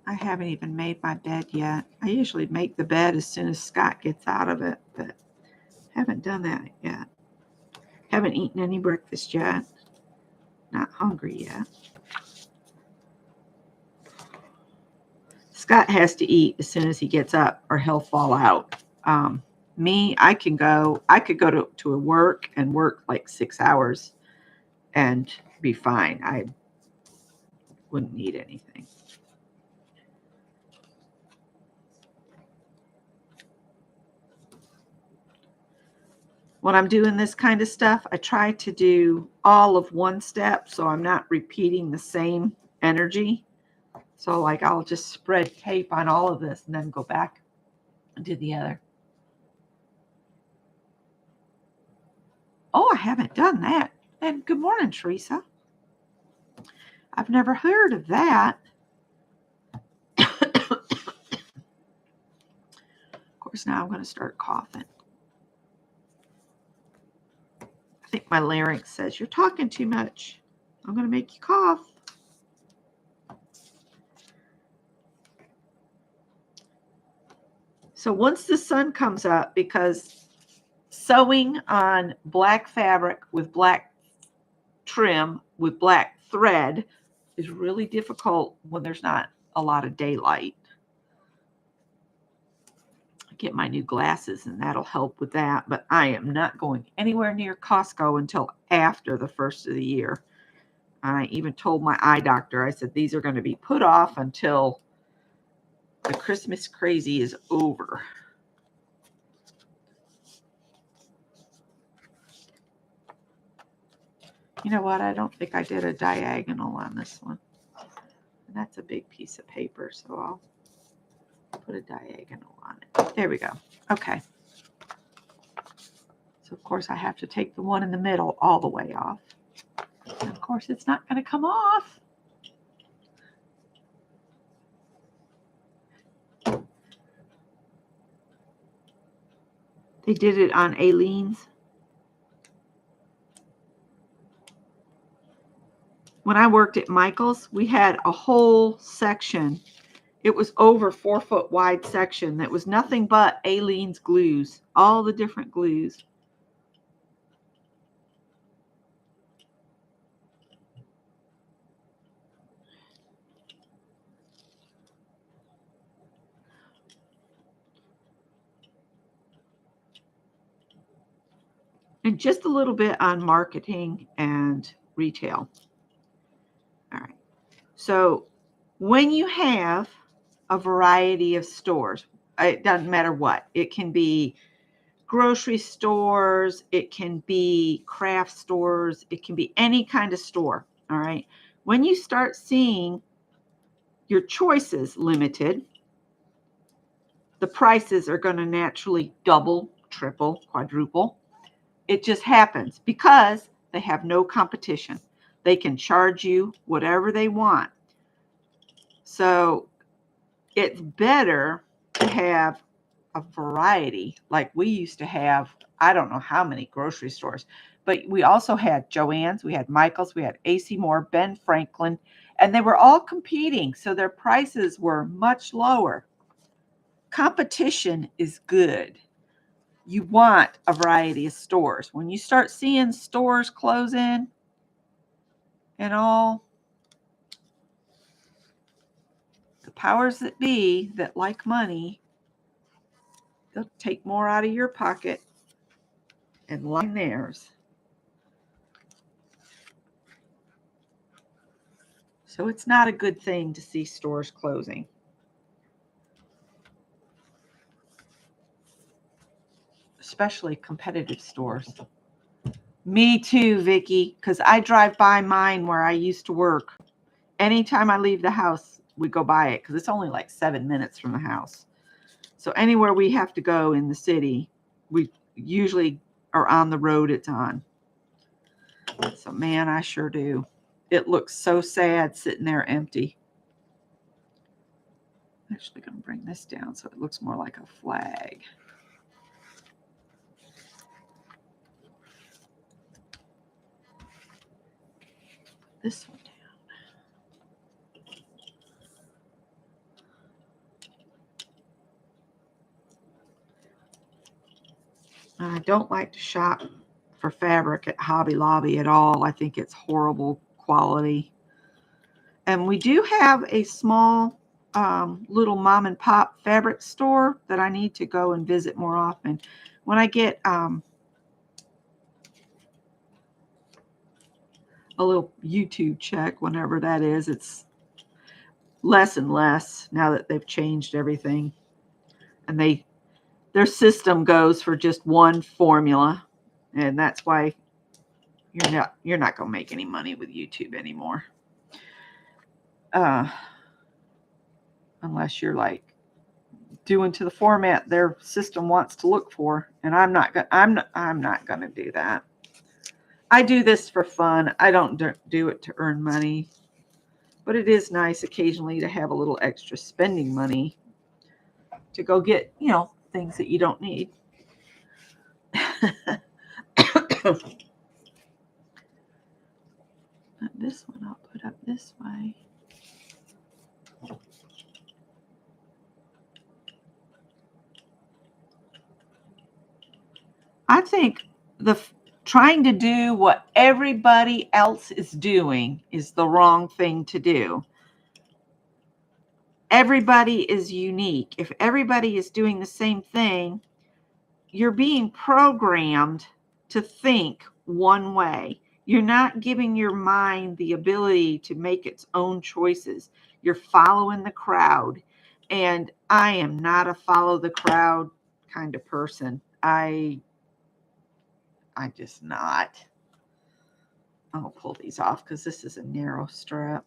I haven't even made my bed yet. I usually make the bed as soon as Scott gets out of it, but haven't done that yet. Haven't eaten any breakfast yet. Not hungry yet. Scott has to eat as soon as he gets up or he'll fall out. Me, I could go to a work and work like 6 hours and be fine. I wouldn't need anything. When I'm doing this kind of stuff, I try to do all of one step so I'm not repeating the same energy. So like I'll just spread tape on all of this and then go back and do the other. Oh, I haven't done that. And good morning, Teresa. I've never heard of that. Of course, now I'm going to start coughing. I think my larynx says, you're talking too much. I'm going to make you cough. So once the sun comes up, because sewing on black fabric with black trim with black thread is really difficult when there's not a lot of daylight. I get my new glasses and that'll help with that, but I am not going anywhere near Costco until after the first of the year. And I even told my eye doctor, I said, these are going to be put off until the Christmas crazy is over. You know what? I don't think I did a diagonal on this one. And that's a big piece of paper, so I'll put a diagonal on it. There we go. Okay. So, of course, I have to take the one in the middle all the way off. And, of course, it's not going to come off. They did it on Aileen's. When I worked at Michael's, we had a whole section. It was over 4 foot wide section that was nothing but Aileen's glues, all the different glues. And just a little bit on marketing and retail. All right. So when you have a variety of stores, it doesn't matter what. It can be grocery stores, it can be craft stores, it can be any kind of store. All right. When you start seeing your choices limited, the prices are going to naturally double, triple, quadruple. It just happens because they have no competition. They can charge you whatever they want. So it's better to have a variety like we used to have. I don't know how many grocery stores, but we also had Joann's, we had Michael's, we had AC Moore, Ben Franklin, and they were all competing. So their prices were much lower. Competition is good. You want a variety of stores. When you start seeing stores closing and all, the powers that be that like money, they'll take more out of your pocket and line theirs. So it's not a good thing to see stores closing. Especially competitive stores. Me too, Vicki, because I drive by mine where I used to work. Anytime I leave the house, we go by it because it's only like 7 minutes from the house. So anywhere we have to go in the city, we usually are on the road it's on. So man, I sure do. It looks so sad sitting there empty. I'm actually going to bring this down so it looks more like a flag. This one down. I don't like to shop for fabric at Hobby Lobby at all. I think it's horrible quality. And we do have a small little mom and pop fabric store that I need to go and visit more often. When I get a little YouTube check, whenever that is, it's less and less now that they've changed everything. And their system goes for just one formula. And that's why you're not going to make any money with YouTube anymore. Unless you're like doing to the format their system wants to look for, and I'm not going to do that. I do this for fun. I don't do it to earn money, but it is nice occasionally to have a little extra spending money to go get, things that you don't need. This one I'll put up this way. I think trying to do what everybody else is doing is the wrong thing to do. Everybody is unique. If everybody is doing the same thing, you're being programmed to think one way. You're not giving your mind the ability to make its own choices. You're following the crowd. And I am not a follow the crowd kind of person. I'm just not. I'll pull these off because this is a narrow strap.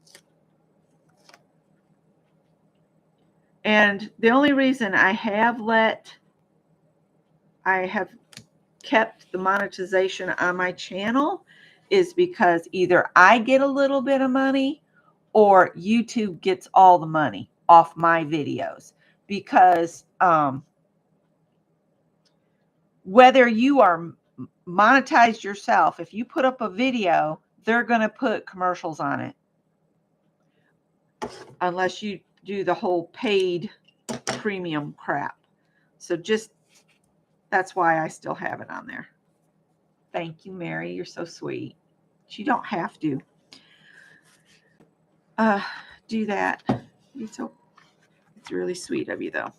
And the only reason I have kept the monetization on my channel is because either I get a little bit of money or YouTube gets all the money off my videos. Because whether you are monetized yourself, if you put up a video, they're going to put commercials on it. Unless you do the whole paid premium crap. So just, that's why I still have it on there. Thank you, Mary. You're so sweet. You don't have to do that. It's really sweet of you, though.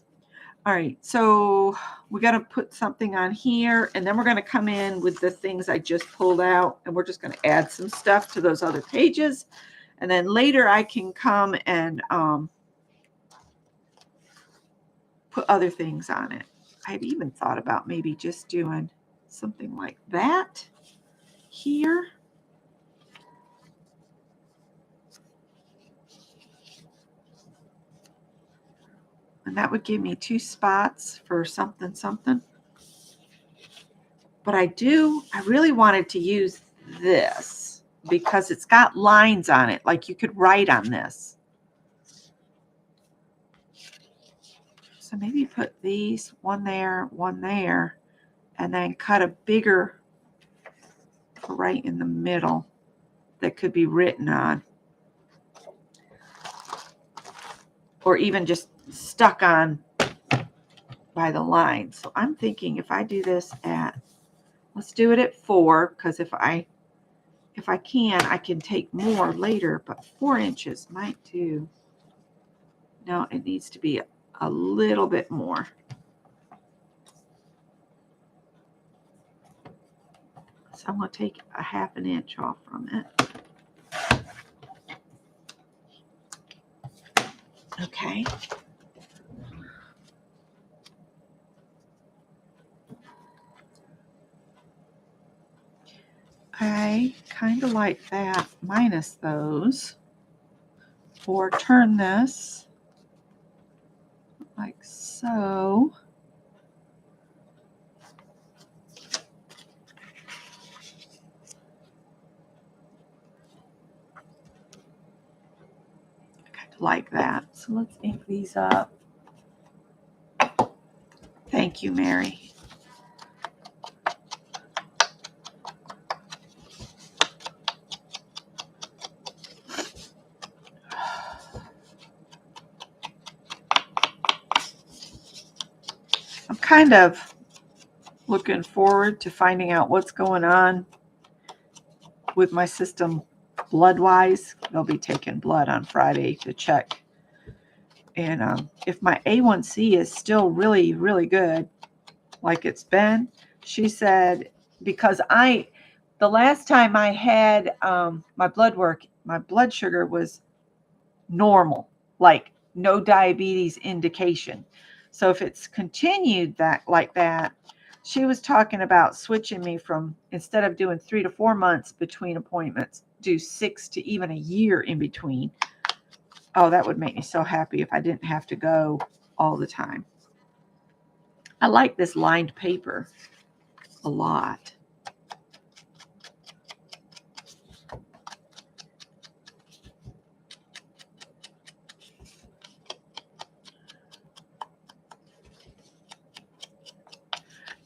All right, so we got to put something on here, and then we're going to come in with the things I just pulled out, and we're just going to add some stuff to those other pages. And then later I can come and put other things on it. I'd even thought about maybe just doing something like that here. And that would give me 2 spots for something, something. But I really wanted to use this because it's got lines on it, like you could write on this. So maybe put these, one there, and then cut a bigger right in the middle that could be written on. Or even just stuck on by the line. So I'm thinking if I do this at, let's do it at 4, because if I can, I can take more later, but 4 inches might do. No, it needs to be a little bit more. So I'm going to take a 1/2 inch off from it. Okay. I kind of like that minus those. Or turn this like so. Kind of like that. So let's ink these up. Thank you, Mary. I'm kind of looking forward to finding out what's going on with my system blood-wise. They'll be taking blood on Friday to check. And if my A1C is still really, really good, like it's been, she said, because the last time I had my blood work, my blood sugar was normal, like no diabetes indication. So if it's continued like that, she was talking about switching me from, instead of doing 3 to 4 months between appointments, do 6 to even a year in between. Oh, that would make me so happy if I didn't have to go all the time. I like this lined paper a lot.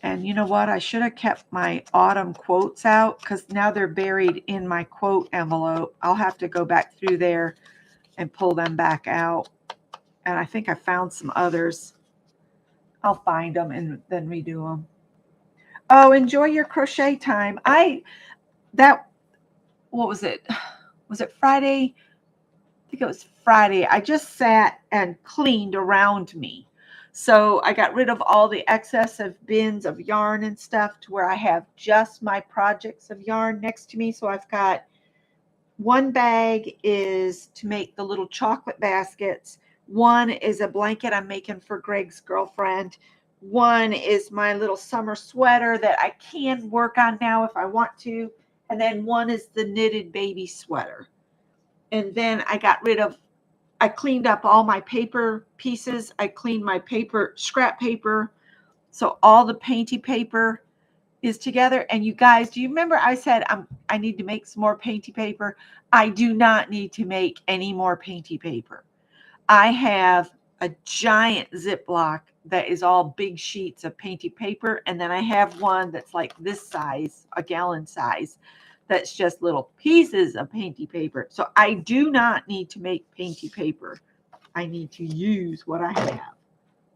And you know what? I should have kept my autumn quotes out because now they're buried in my quote envelope. I'll have to go back through there and pull them back out. And I think I found some others. I'll find them and then redo them. Oh, enjoy your crochet time. What was it? Was it Friday? I think it was Friday. I just sat and cleaned around me. So I got rid of all the excess of bins of yarn and stuff to where I have just my projects of yarn next to me. So I've got one bag is to make the little chocolate baskets. One is a blanket I'm making for Greg's girlfriend. One is my little summer sweater that I can work on now if I want to. And then one is the knitted baby sweater. And then I cleaned up all my paper pieces. I cleaned my scrap paper. So all the painty paper is together. And you guys, do you remember I said I need to make some more painty paper? I do not need to make any more painty paper. I have a giant Ziploc that is all big sheets of painted paper. And then I have one that's like this size, a gallon size, that's just little pieces of painted paper. So I do not need to make painted paper. I need to use what I have.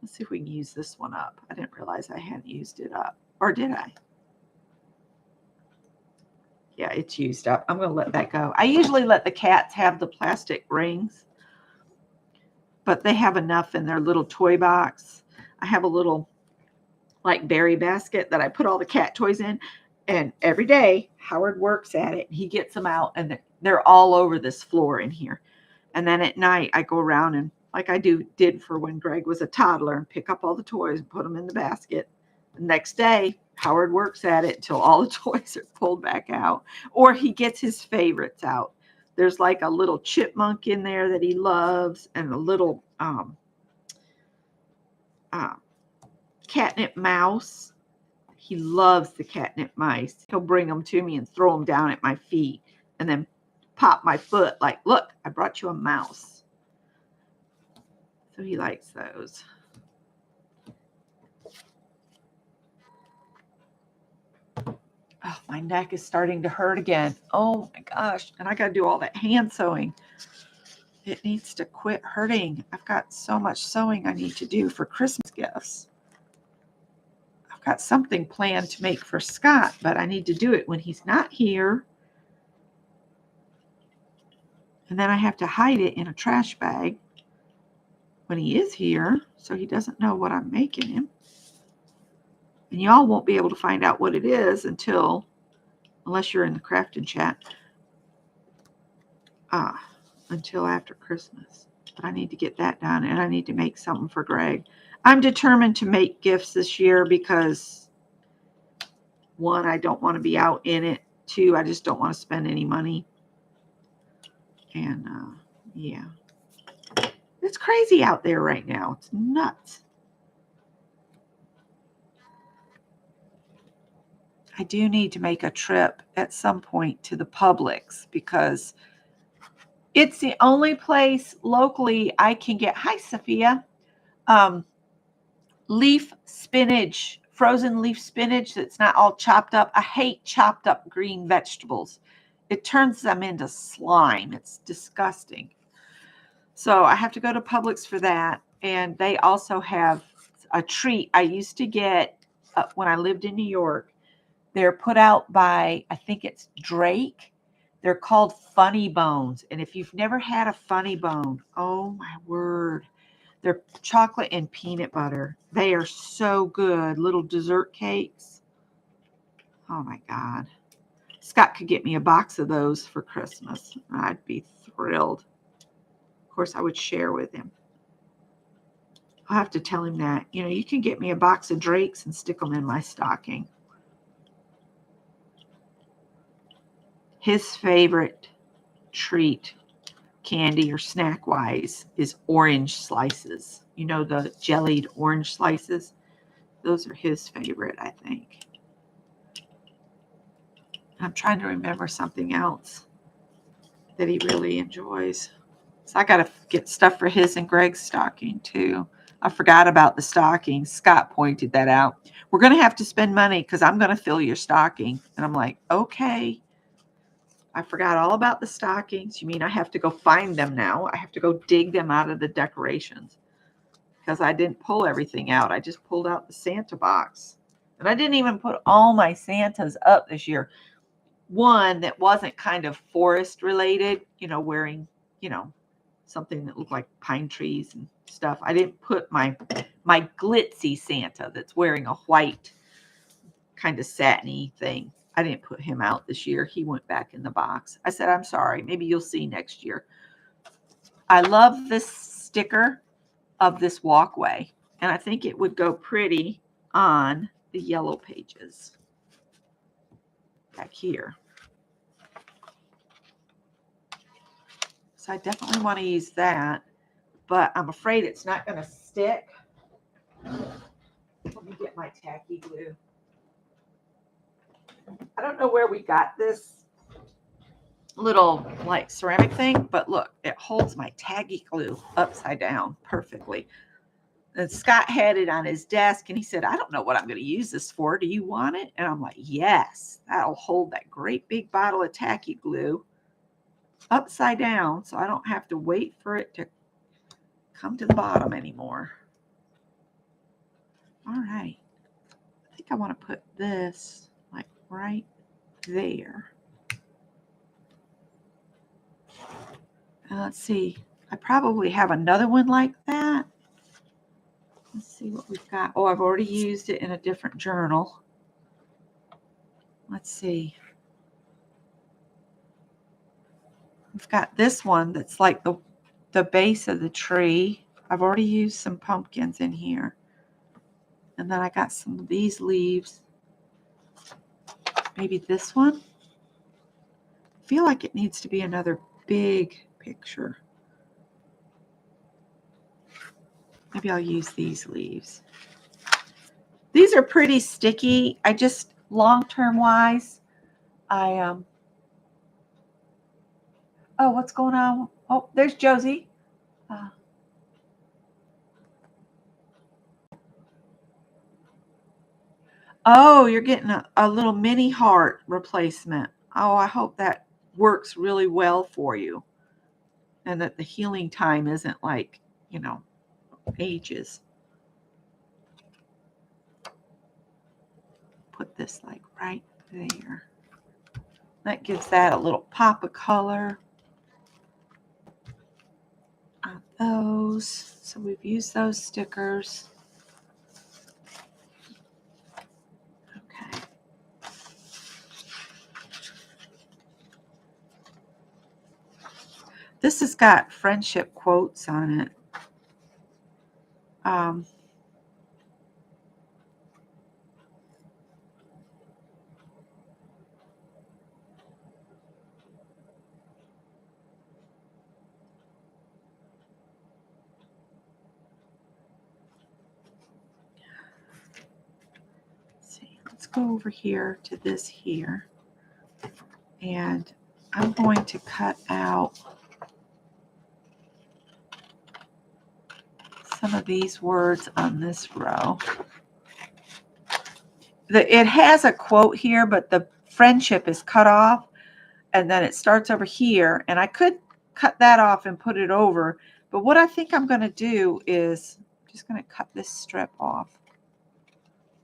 Let's see if we can use this one up. I didn't realize I hadn't used it up. Or did I? Yeah, it's used up. I'm going to let that go. I usually let the cats have the plastic rings, but they have enough in their little toy box. I have a little like berry basket that I put all the cat toys in. And every day, Howard works at it. He gets them out, and they're all over this floor in here. And then at night, I go around and, like I did for when Greg was a toddler, and pick up all the toys and put them in the basket. The next day, Howard works at it until all the toys are pulled back out, or he gets his favorites out. There's like a little chipmunk in there that he loves, and a little catnip mouse. He loves the catnip mice. He'll bring them to me and throw them down at my feet, and then pop my foot like, look, I brought you a mouse. So he likes those. Oh, my neck is starting to hurt again. Oh my gosh. And I got to do all that hand sewing. It needs to quit hurting. I've got so much sewing I need to do for Christmas gifts. I've got something planned to make for Scott, but I need to do it when he's not here. And then I have to hide it in a trash bag when he is here, so he doesn't know what I'm making him. And y'all won't be able to find out what it is unless you're in the crafting chat, until after Christmas. But I need to get that done, and I need to make something for Greg. I'm determined to make gifts this year because, one, I don't want to be out in it. Two, I just don't want to spend any money. And yeah, it's crazy out there right now. It's nuts. I do need to make a trip at some point to the Publix because it's the only place locally I can get, hi Sophia, leaf spinach, frozen leaf spinach that's not all chopped up. I hate chopped up green vegetables. It turns them into slime. It's disgusting. So I have to go to Publix for that. And they also have a treat I used to get when I lived in New York. They're put out by, I think it's Drake. They're called Funny Bones. And if you've never had a Funny Bone, oh my word. They're chocolate and peanut butter. They are so good. Little dessert cakes. Oh my God. Scott could get me a box of those for Christmas. I'd be thrilled. Of course, I would share with him. I'll have to tell him that. You know, you can get me a box of Drakes and stick them in my stocking. His favorite treat, candy or snack wise, is orange slices. You know, the jellied orange slices? Those are his favorite, I think. I'm trying to remember something else that he really enjoys. So I got to get stuff for his and Greg's stocking too. I forgot about the stocking. Scott pointed that out. We're going to have to spend money because I'm going to fill your stocking. And I'm like, okay. I forgot all about the stockings. You mean I have to go find them now? I have to go dig them out of the decorations because I didn't pull everything out. I just pulled out the Santa box. And I didn't even put all my Santas up this year. One that wasn't kind of forest related, you know, wearing, you know, something that looked like pine trees and stuff. I didn't put my glitzy Santa that's wearing a white kind of satiny thing. I didn't put him out this year. He went back in the box. I said, I'm sorry. Maybe you'll see next year. I love this sticker of this walkway, and I think it would go pretty on the yellow pages back here. So I definitely want to use that, but I'm afraid it's not going to stick. Let me get my tacky glue. I don't know where we got this little like ceramic thing, but look, it holds my tacky glue upside down perfectly. And Scott had it on his desk and he said, I don't know what I'm going to use this for. Do you want it? And I'm like, yes, that'll hold that great big bottle of tacky glue upside down so I don't have to wait for it to come to the bottom anymore. All right. I think I want to put this like right there. And let's see. I probably have another one like that. Let's see what we've got. Oh, I've already used it in a different journal. Let's see. We've got this one that's like the base of the tree. I've already used some pumpkins in here. And then I got some of these leaves. Maybe this one. I feel like it needs to be another big picture. Maybe I'll use these leaves. These are pretty sticky. I just, long-term wise, oh, what's going on? Oh, there's Josie. Oh, you're getting a little mini heart replacement. Oh, I hope that works really well for you and that the healing time isn't like, ages. Put this like right there. That gives that a little pop of color on those. So we've used those stickers. Okay. This has got friendship quotes on it. Let's go over here to this here. And I'm going to cut out some of these words on this row. It has a quote here, but the friendship is cut off. And then it starts over here. And I could cut that off and put it over. But what I think I'm going to do is I'm just going to cut this strip off.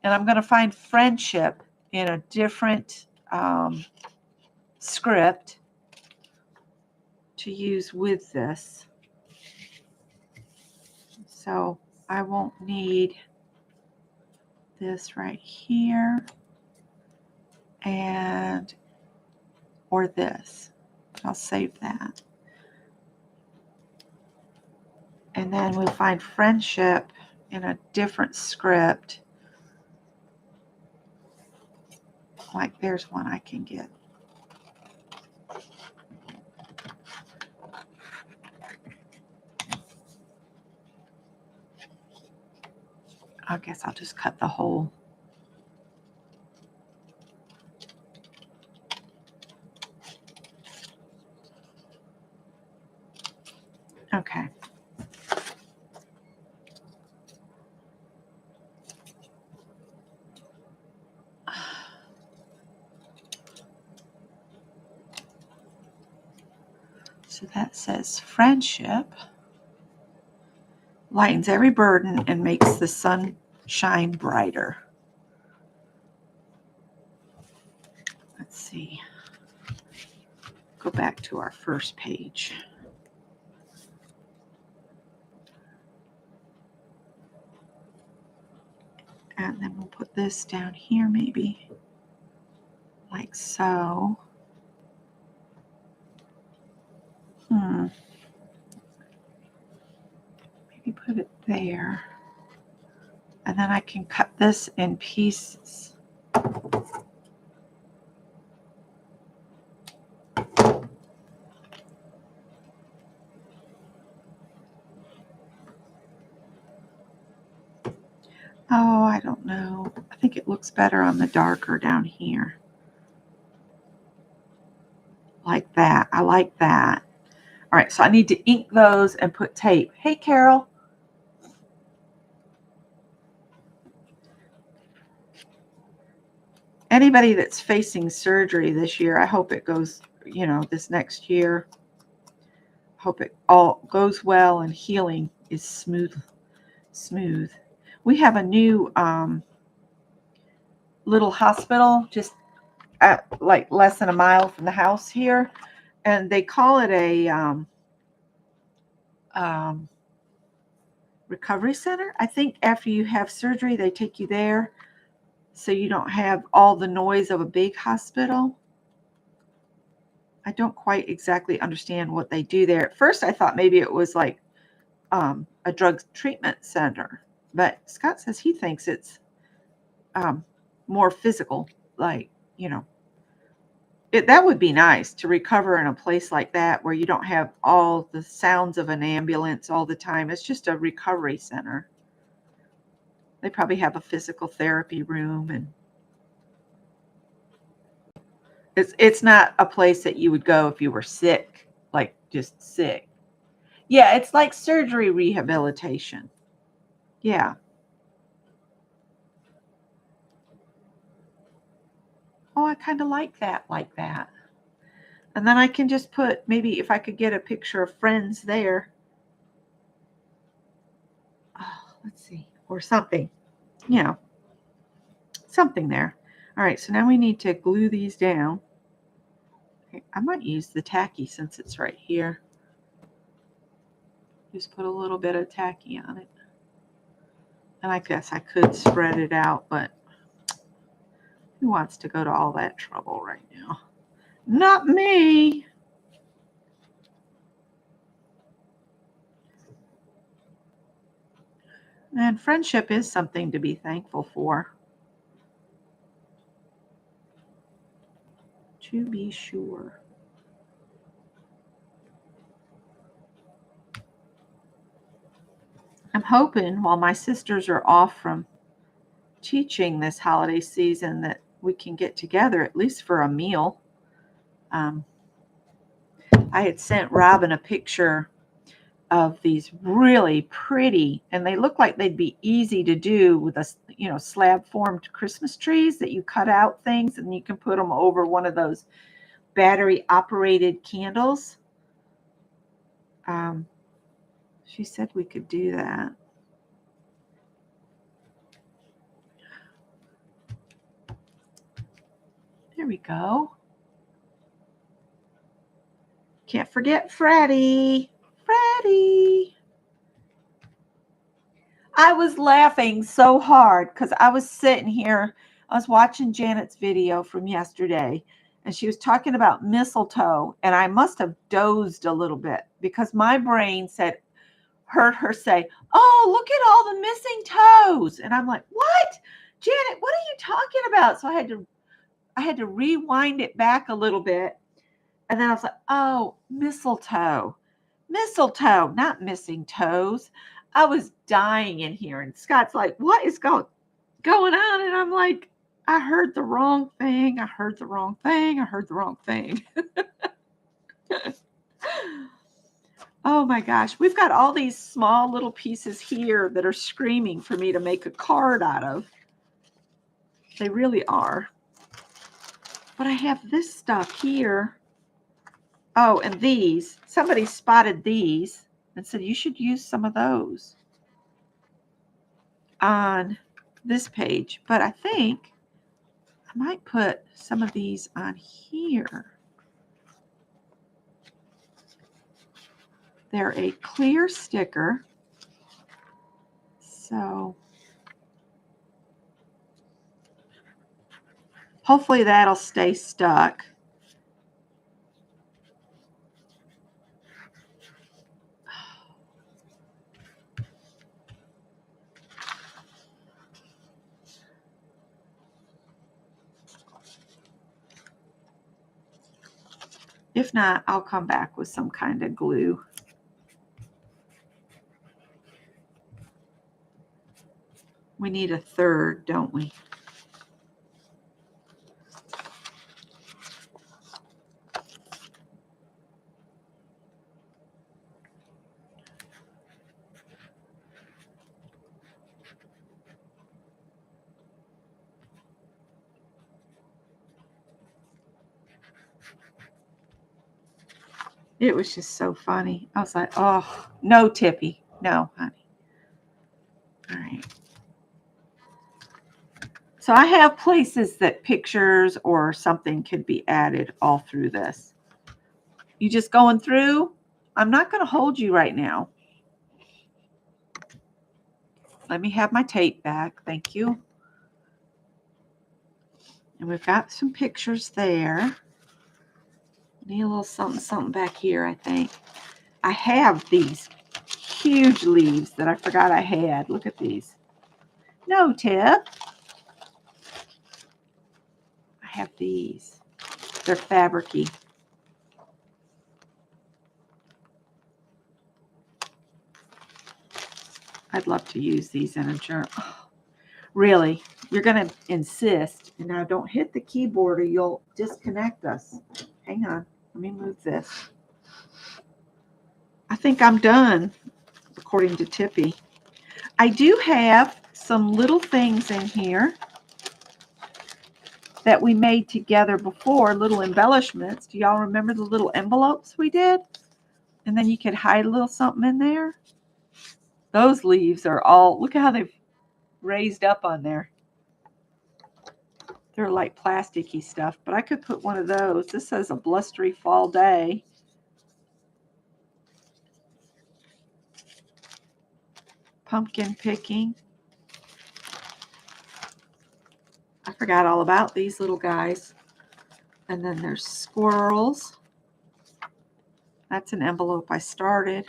And I'm going to find friendship in a different script to use with this. So I won't need this right here or this. I'll save that. And then we'll find friendship in a different script. Like there's one I can get. I guess I'll just cut the whole. Okay. So that says friendship lightens every burden and makes the sun shine brighter. Let's see. Go back to our first page. And then we'll put this down here maybe. Like so. Maybe put it there. And then I can cut this in pieces. Oh, I don't know. I think it looks better on the darker down here. Like that. I like that. All right, so I need to ink those and put tape. Hey, Carol. Anybody that's facing surgery this year, I hope it goes, this next year. Hope it all goes well and healing is smooth. We have a new little hospital just at like less than a mile from the house here, and they call it a recovery center. I think after you have surgery, they take you there so you don't have all the noise of a big hospital. I don't quite exactly understand what they do there. At first, I thought maybe it was like a drug treatment center, but Scott says he thinks it's more physical, like, that would be nice to recover in a place like that where you don't have all the sounds of an ambulance all the time. It's just a recovery center. They probably have a physical therapy room, and it's not a place that you would go if you were sick, like just sick. Yeah, it's like surgery rehabilitation. Yeah. Oh, I kind of like that, And then I can just put, maybe if I could get a picture of friends there. Oh, let's see. Or something. Something there. All right, so now we need to glue these down. Okay, I might use the tacky since it's right here. Just put a little bit of tacky on it. And I guess I could spread it out, but who wants to go to all that trouble right now? Not me. And friendship is something to be thankful for. To be sure. I'm hoping while my sisters are off from teaching this holiday season that we can get together at least for a meal. I had sent Robin a picture of these really pretty, and they look like they'd be easy to do with a slab formed Christmas trees that you cut out things and you can put them over one of those battery operated candles. She said we could do that. There we go. Can't forget Freddie. I was laughing so hard because I was sitting here. I was watching Janet's video from yesterday, and she was talking about mistletoe, and I must have dozed a little bit because my brain heard her say, "Oh, look at all the missing toes," and I'm like, "What, Janet? What are you talking about?" So I had to rewind it back a little bit. And then I was like, oh, mistletoe, not missing toes. I was dying in here. And Scott's like, what is going on? And I'm like, I heard the wrong thing. Oh my gosh. We've got all these small little pieces here that are screaming for me to make a card out of. They really are. But I have this stuff here. Oh, and these. Somebody spotted these and said you should use some of those on this page. But I think I might put some of these on here. They're a clear sticker. So hopefully that'll stay stuck. If not, I'll come back with some kind of glue. We need a third, don't we? It was just so funny. I was like, oh, no, Tippy. No, honey. All right. So I have places that pictures or something could be added all through this. You just going through? I'm not going to hold you right now. Let me have my tape back. Thank you. And we've got some pictures there. Need a little something, something back here, I think. I have these huge leaves that I forgot I had. Look at these. No, Tip. I have these. They're fabricy. I'd love to use these in a journal. Oh, really? You're going to insist. And now don't hit the keyboard or you'll disconnect us. Hang on. Let me move this. I think I'm done, according to Tippy. I do have some little things in here that we made together before, little embellishments. Do y'all remember the little envelopes we did? And then you could hide a little something in there. Those leaves are all, look at how they've raised up on there. They're like plasticky stuff, but I could put one of those. This says a blustery fall day. Pumpkin picking. I forgot all about these little guys. And then there's squirrels. That's an envelope I started.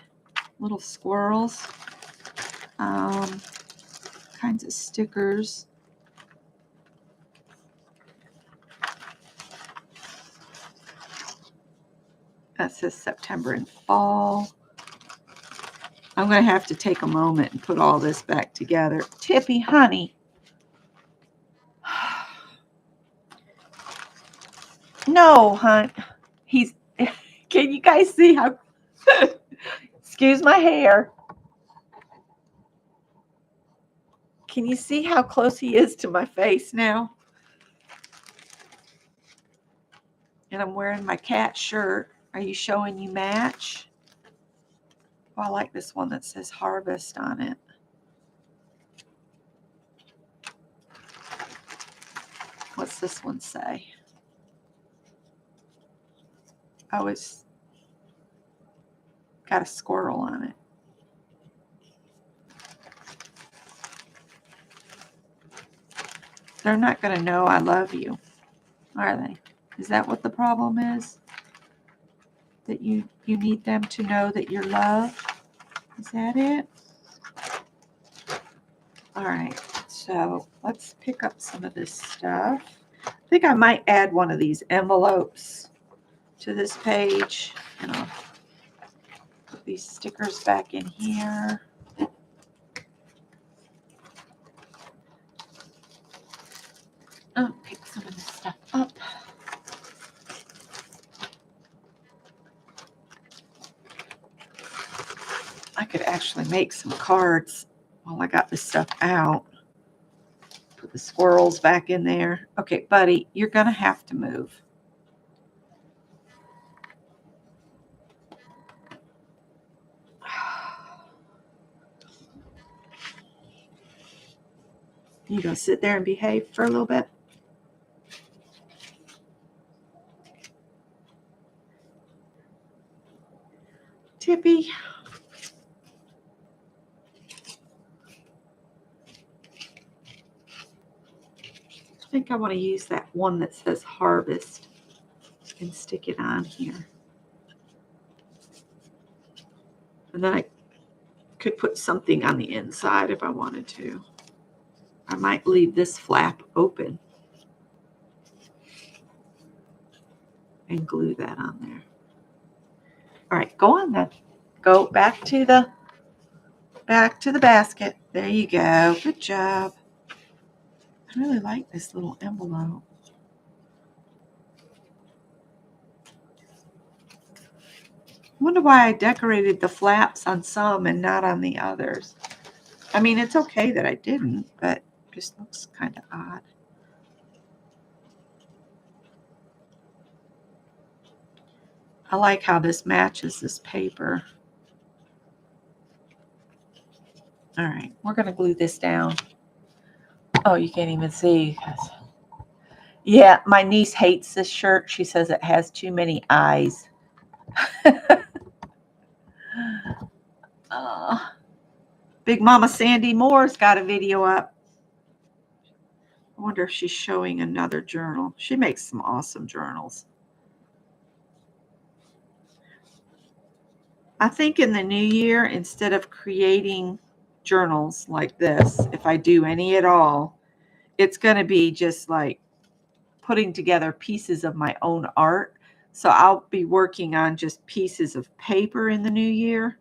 Little squirrels. Kinds of stickers. That says September and fall. I'm going to have to take a moment and put all this back together. Tippy, honey. No, hon. Can you guys see how, excuse my hair. Can you see how close he is to my face now? And I'm wearing my cat shirt. Are you showing you match? Oh, I like this one that says harvest on it. What's this one say? Oh, it's got a squirrel on it. They're not going to know I love you, are they? Is that what the problem is? That you need them to know that you're loved? Is that it? All right, so let's pick up some of this stuff. I think I might add one of these envelopes to this page. And I'll put these stickers back in here. Oh, pick some of this stuff up. I could actually make some cards while I got this stuff out. Put the squirrels back in there. Okay, buddy, you're going to have to move. You going to sit there and behave for a little bit? Tippy. I think I want to use that one that says harvest and stick it on here. And then I could put something on the inside if I wanted to. I might leave this flap open and glue that on there. All right, go on then. Go back to the basket. There you go. Good job. I really like this little envelope. I wonder why I decorated the flaps on some and not on the others. I mean, it's okay that I didn't, but it just looks kind of odd. I like how this matches this paper. All right, we're going to glue this down. Oh, you can't even see. Yeah, my niece hates this shirt. She says it has too many eyes. Big Mama Sandy Moore's got a video up. I wonder if she's showing another journal. She makes some awesome journals. I think in the new year, instead of creating journals like this, if I do any at all, it's going to be just like putting together pieces of my own art. So I'll be working on just pieces of paper in the new year.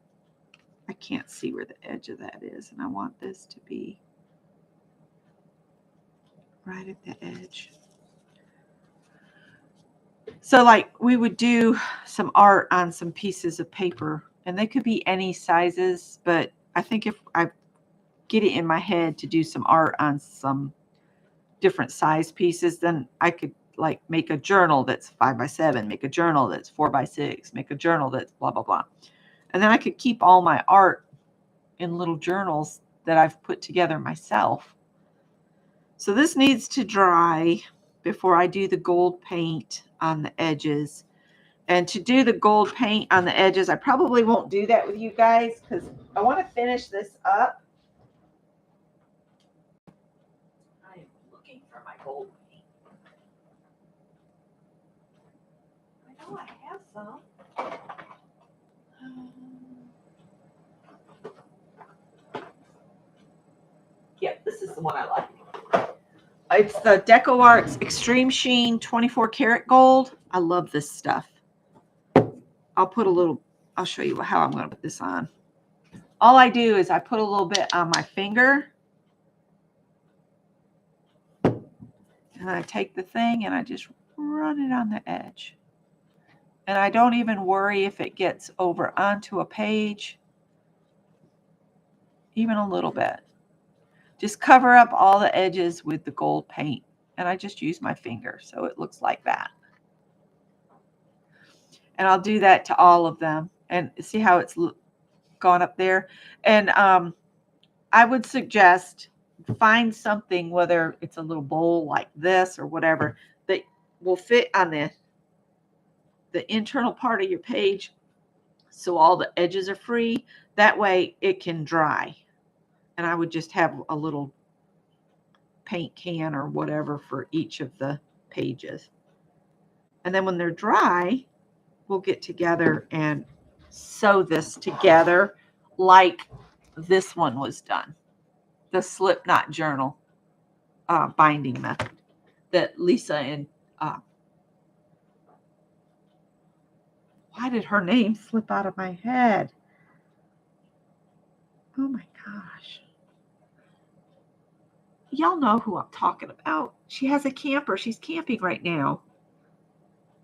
I can't see where the edge of that is, and I want this to be right at the edge. So like we would do some art on some pieces of paper, and they could be any sizes, but I think if I get it in my head to do some art on some different size pieces, then I could like make a journal that's 5x7, make a journal that's 4x6, make a journal that's blah, blah, blah. And then I could keep all my art in little journals that I've put together myself. So this needs to dry before I do the gold paint on the edges. And to do the gold paint on the edges, I probably won't do that with you guys because I want to finish this up. I am looking for my gold paint. I know I have some. Yeah, this is the one I like. It's the Deco Arts Extreme Sheen 24 karat gold. I love this stuff. I'll show you how I'm going to put this on. All I do is I put a little bit on my finger. And I take the thing and I just run it on the edge. And I don't even worry if it gets over onto a page. Even a little bit. Just cover up all the edges with the gold paint. And I just use my finger so it looks like that. And I'll do that to all of them. And see how it's gone up there? And I would suggest find something, whether it's a little bowl like this or whatever, that will fit on the internal part of your page so all the edges are free. That way it can dry. And I would just have a little paint can or whatever for each of the pages. And then when they're dry, we'll get together and sew this together like this one was done. The Slipknot journal binding method that Lisa and why did her name slip out of my head? Oh my gosh. Y'all know who I'm talking about. She has a camper. She's camping right now.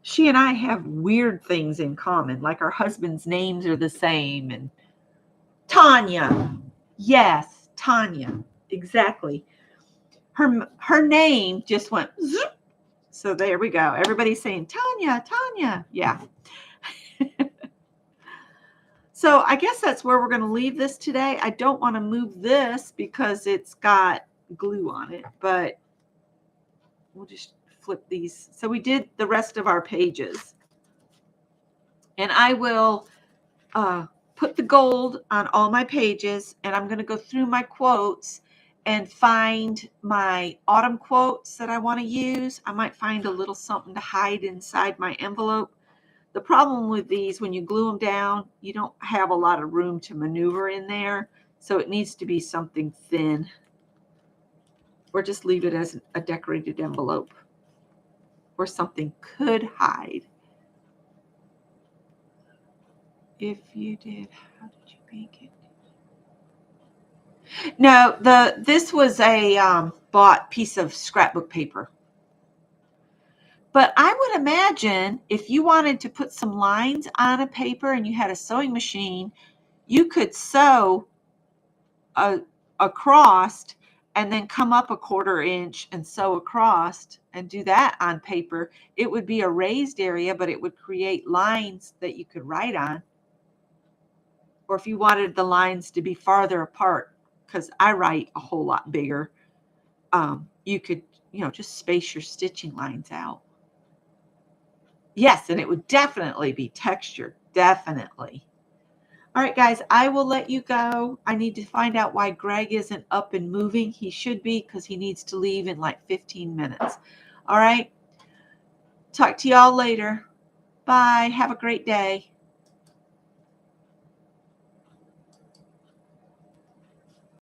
She and I have weird things in common, like our husbands' names are the same. And Tanya. Yes, Tanya. Exactly. Her name just went zoop. So there we go. Everybody's saying, Tanya, Tanya. Yeah. So I guess that's where we're going to leave this today. I don't want to move this because it's got glue on it, but we'll just flip these. So we did the rest of our pages. And I will put the gold on all my pages, and I'm going to go through my quotes and find my autumn quotes that I want to use. I might find a little something to hide inside my envelope. The problem with these, when you glue them down, you don't have a lot of room to maneuver in there. So it needs to be something thin, or just leave it as a decorated envelope where something could hide. If you did, how did you make it? No, this was a bought piece of scrapbook paper. But I would imagine if you wanted to put some lines on a paper and you had a sewing machine, you could sew across and then come up a 1/4 inch and sew across and do that on paper, it would be a raised area, but it would create lines that you could write on. Or if you wanted the lines to be farther apart, because I write a whole lot bigger, you could, just space your stitching lines out. Yes, and it would definitely be textured, definitely. All right, guys, I will let you go. I need to find out why Greg isn't up and moving. He should be, because he needs to leave in like 15 minutes. All right, talk to y'all later. Bye. Have a great day.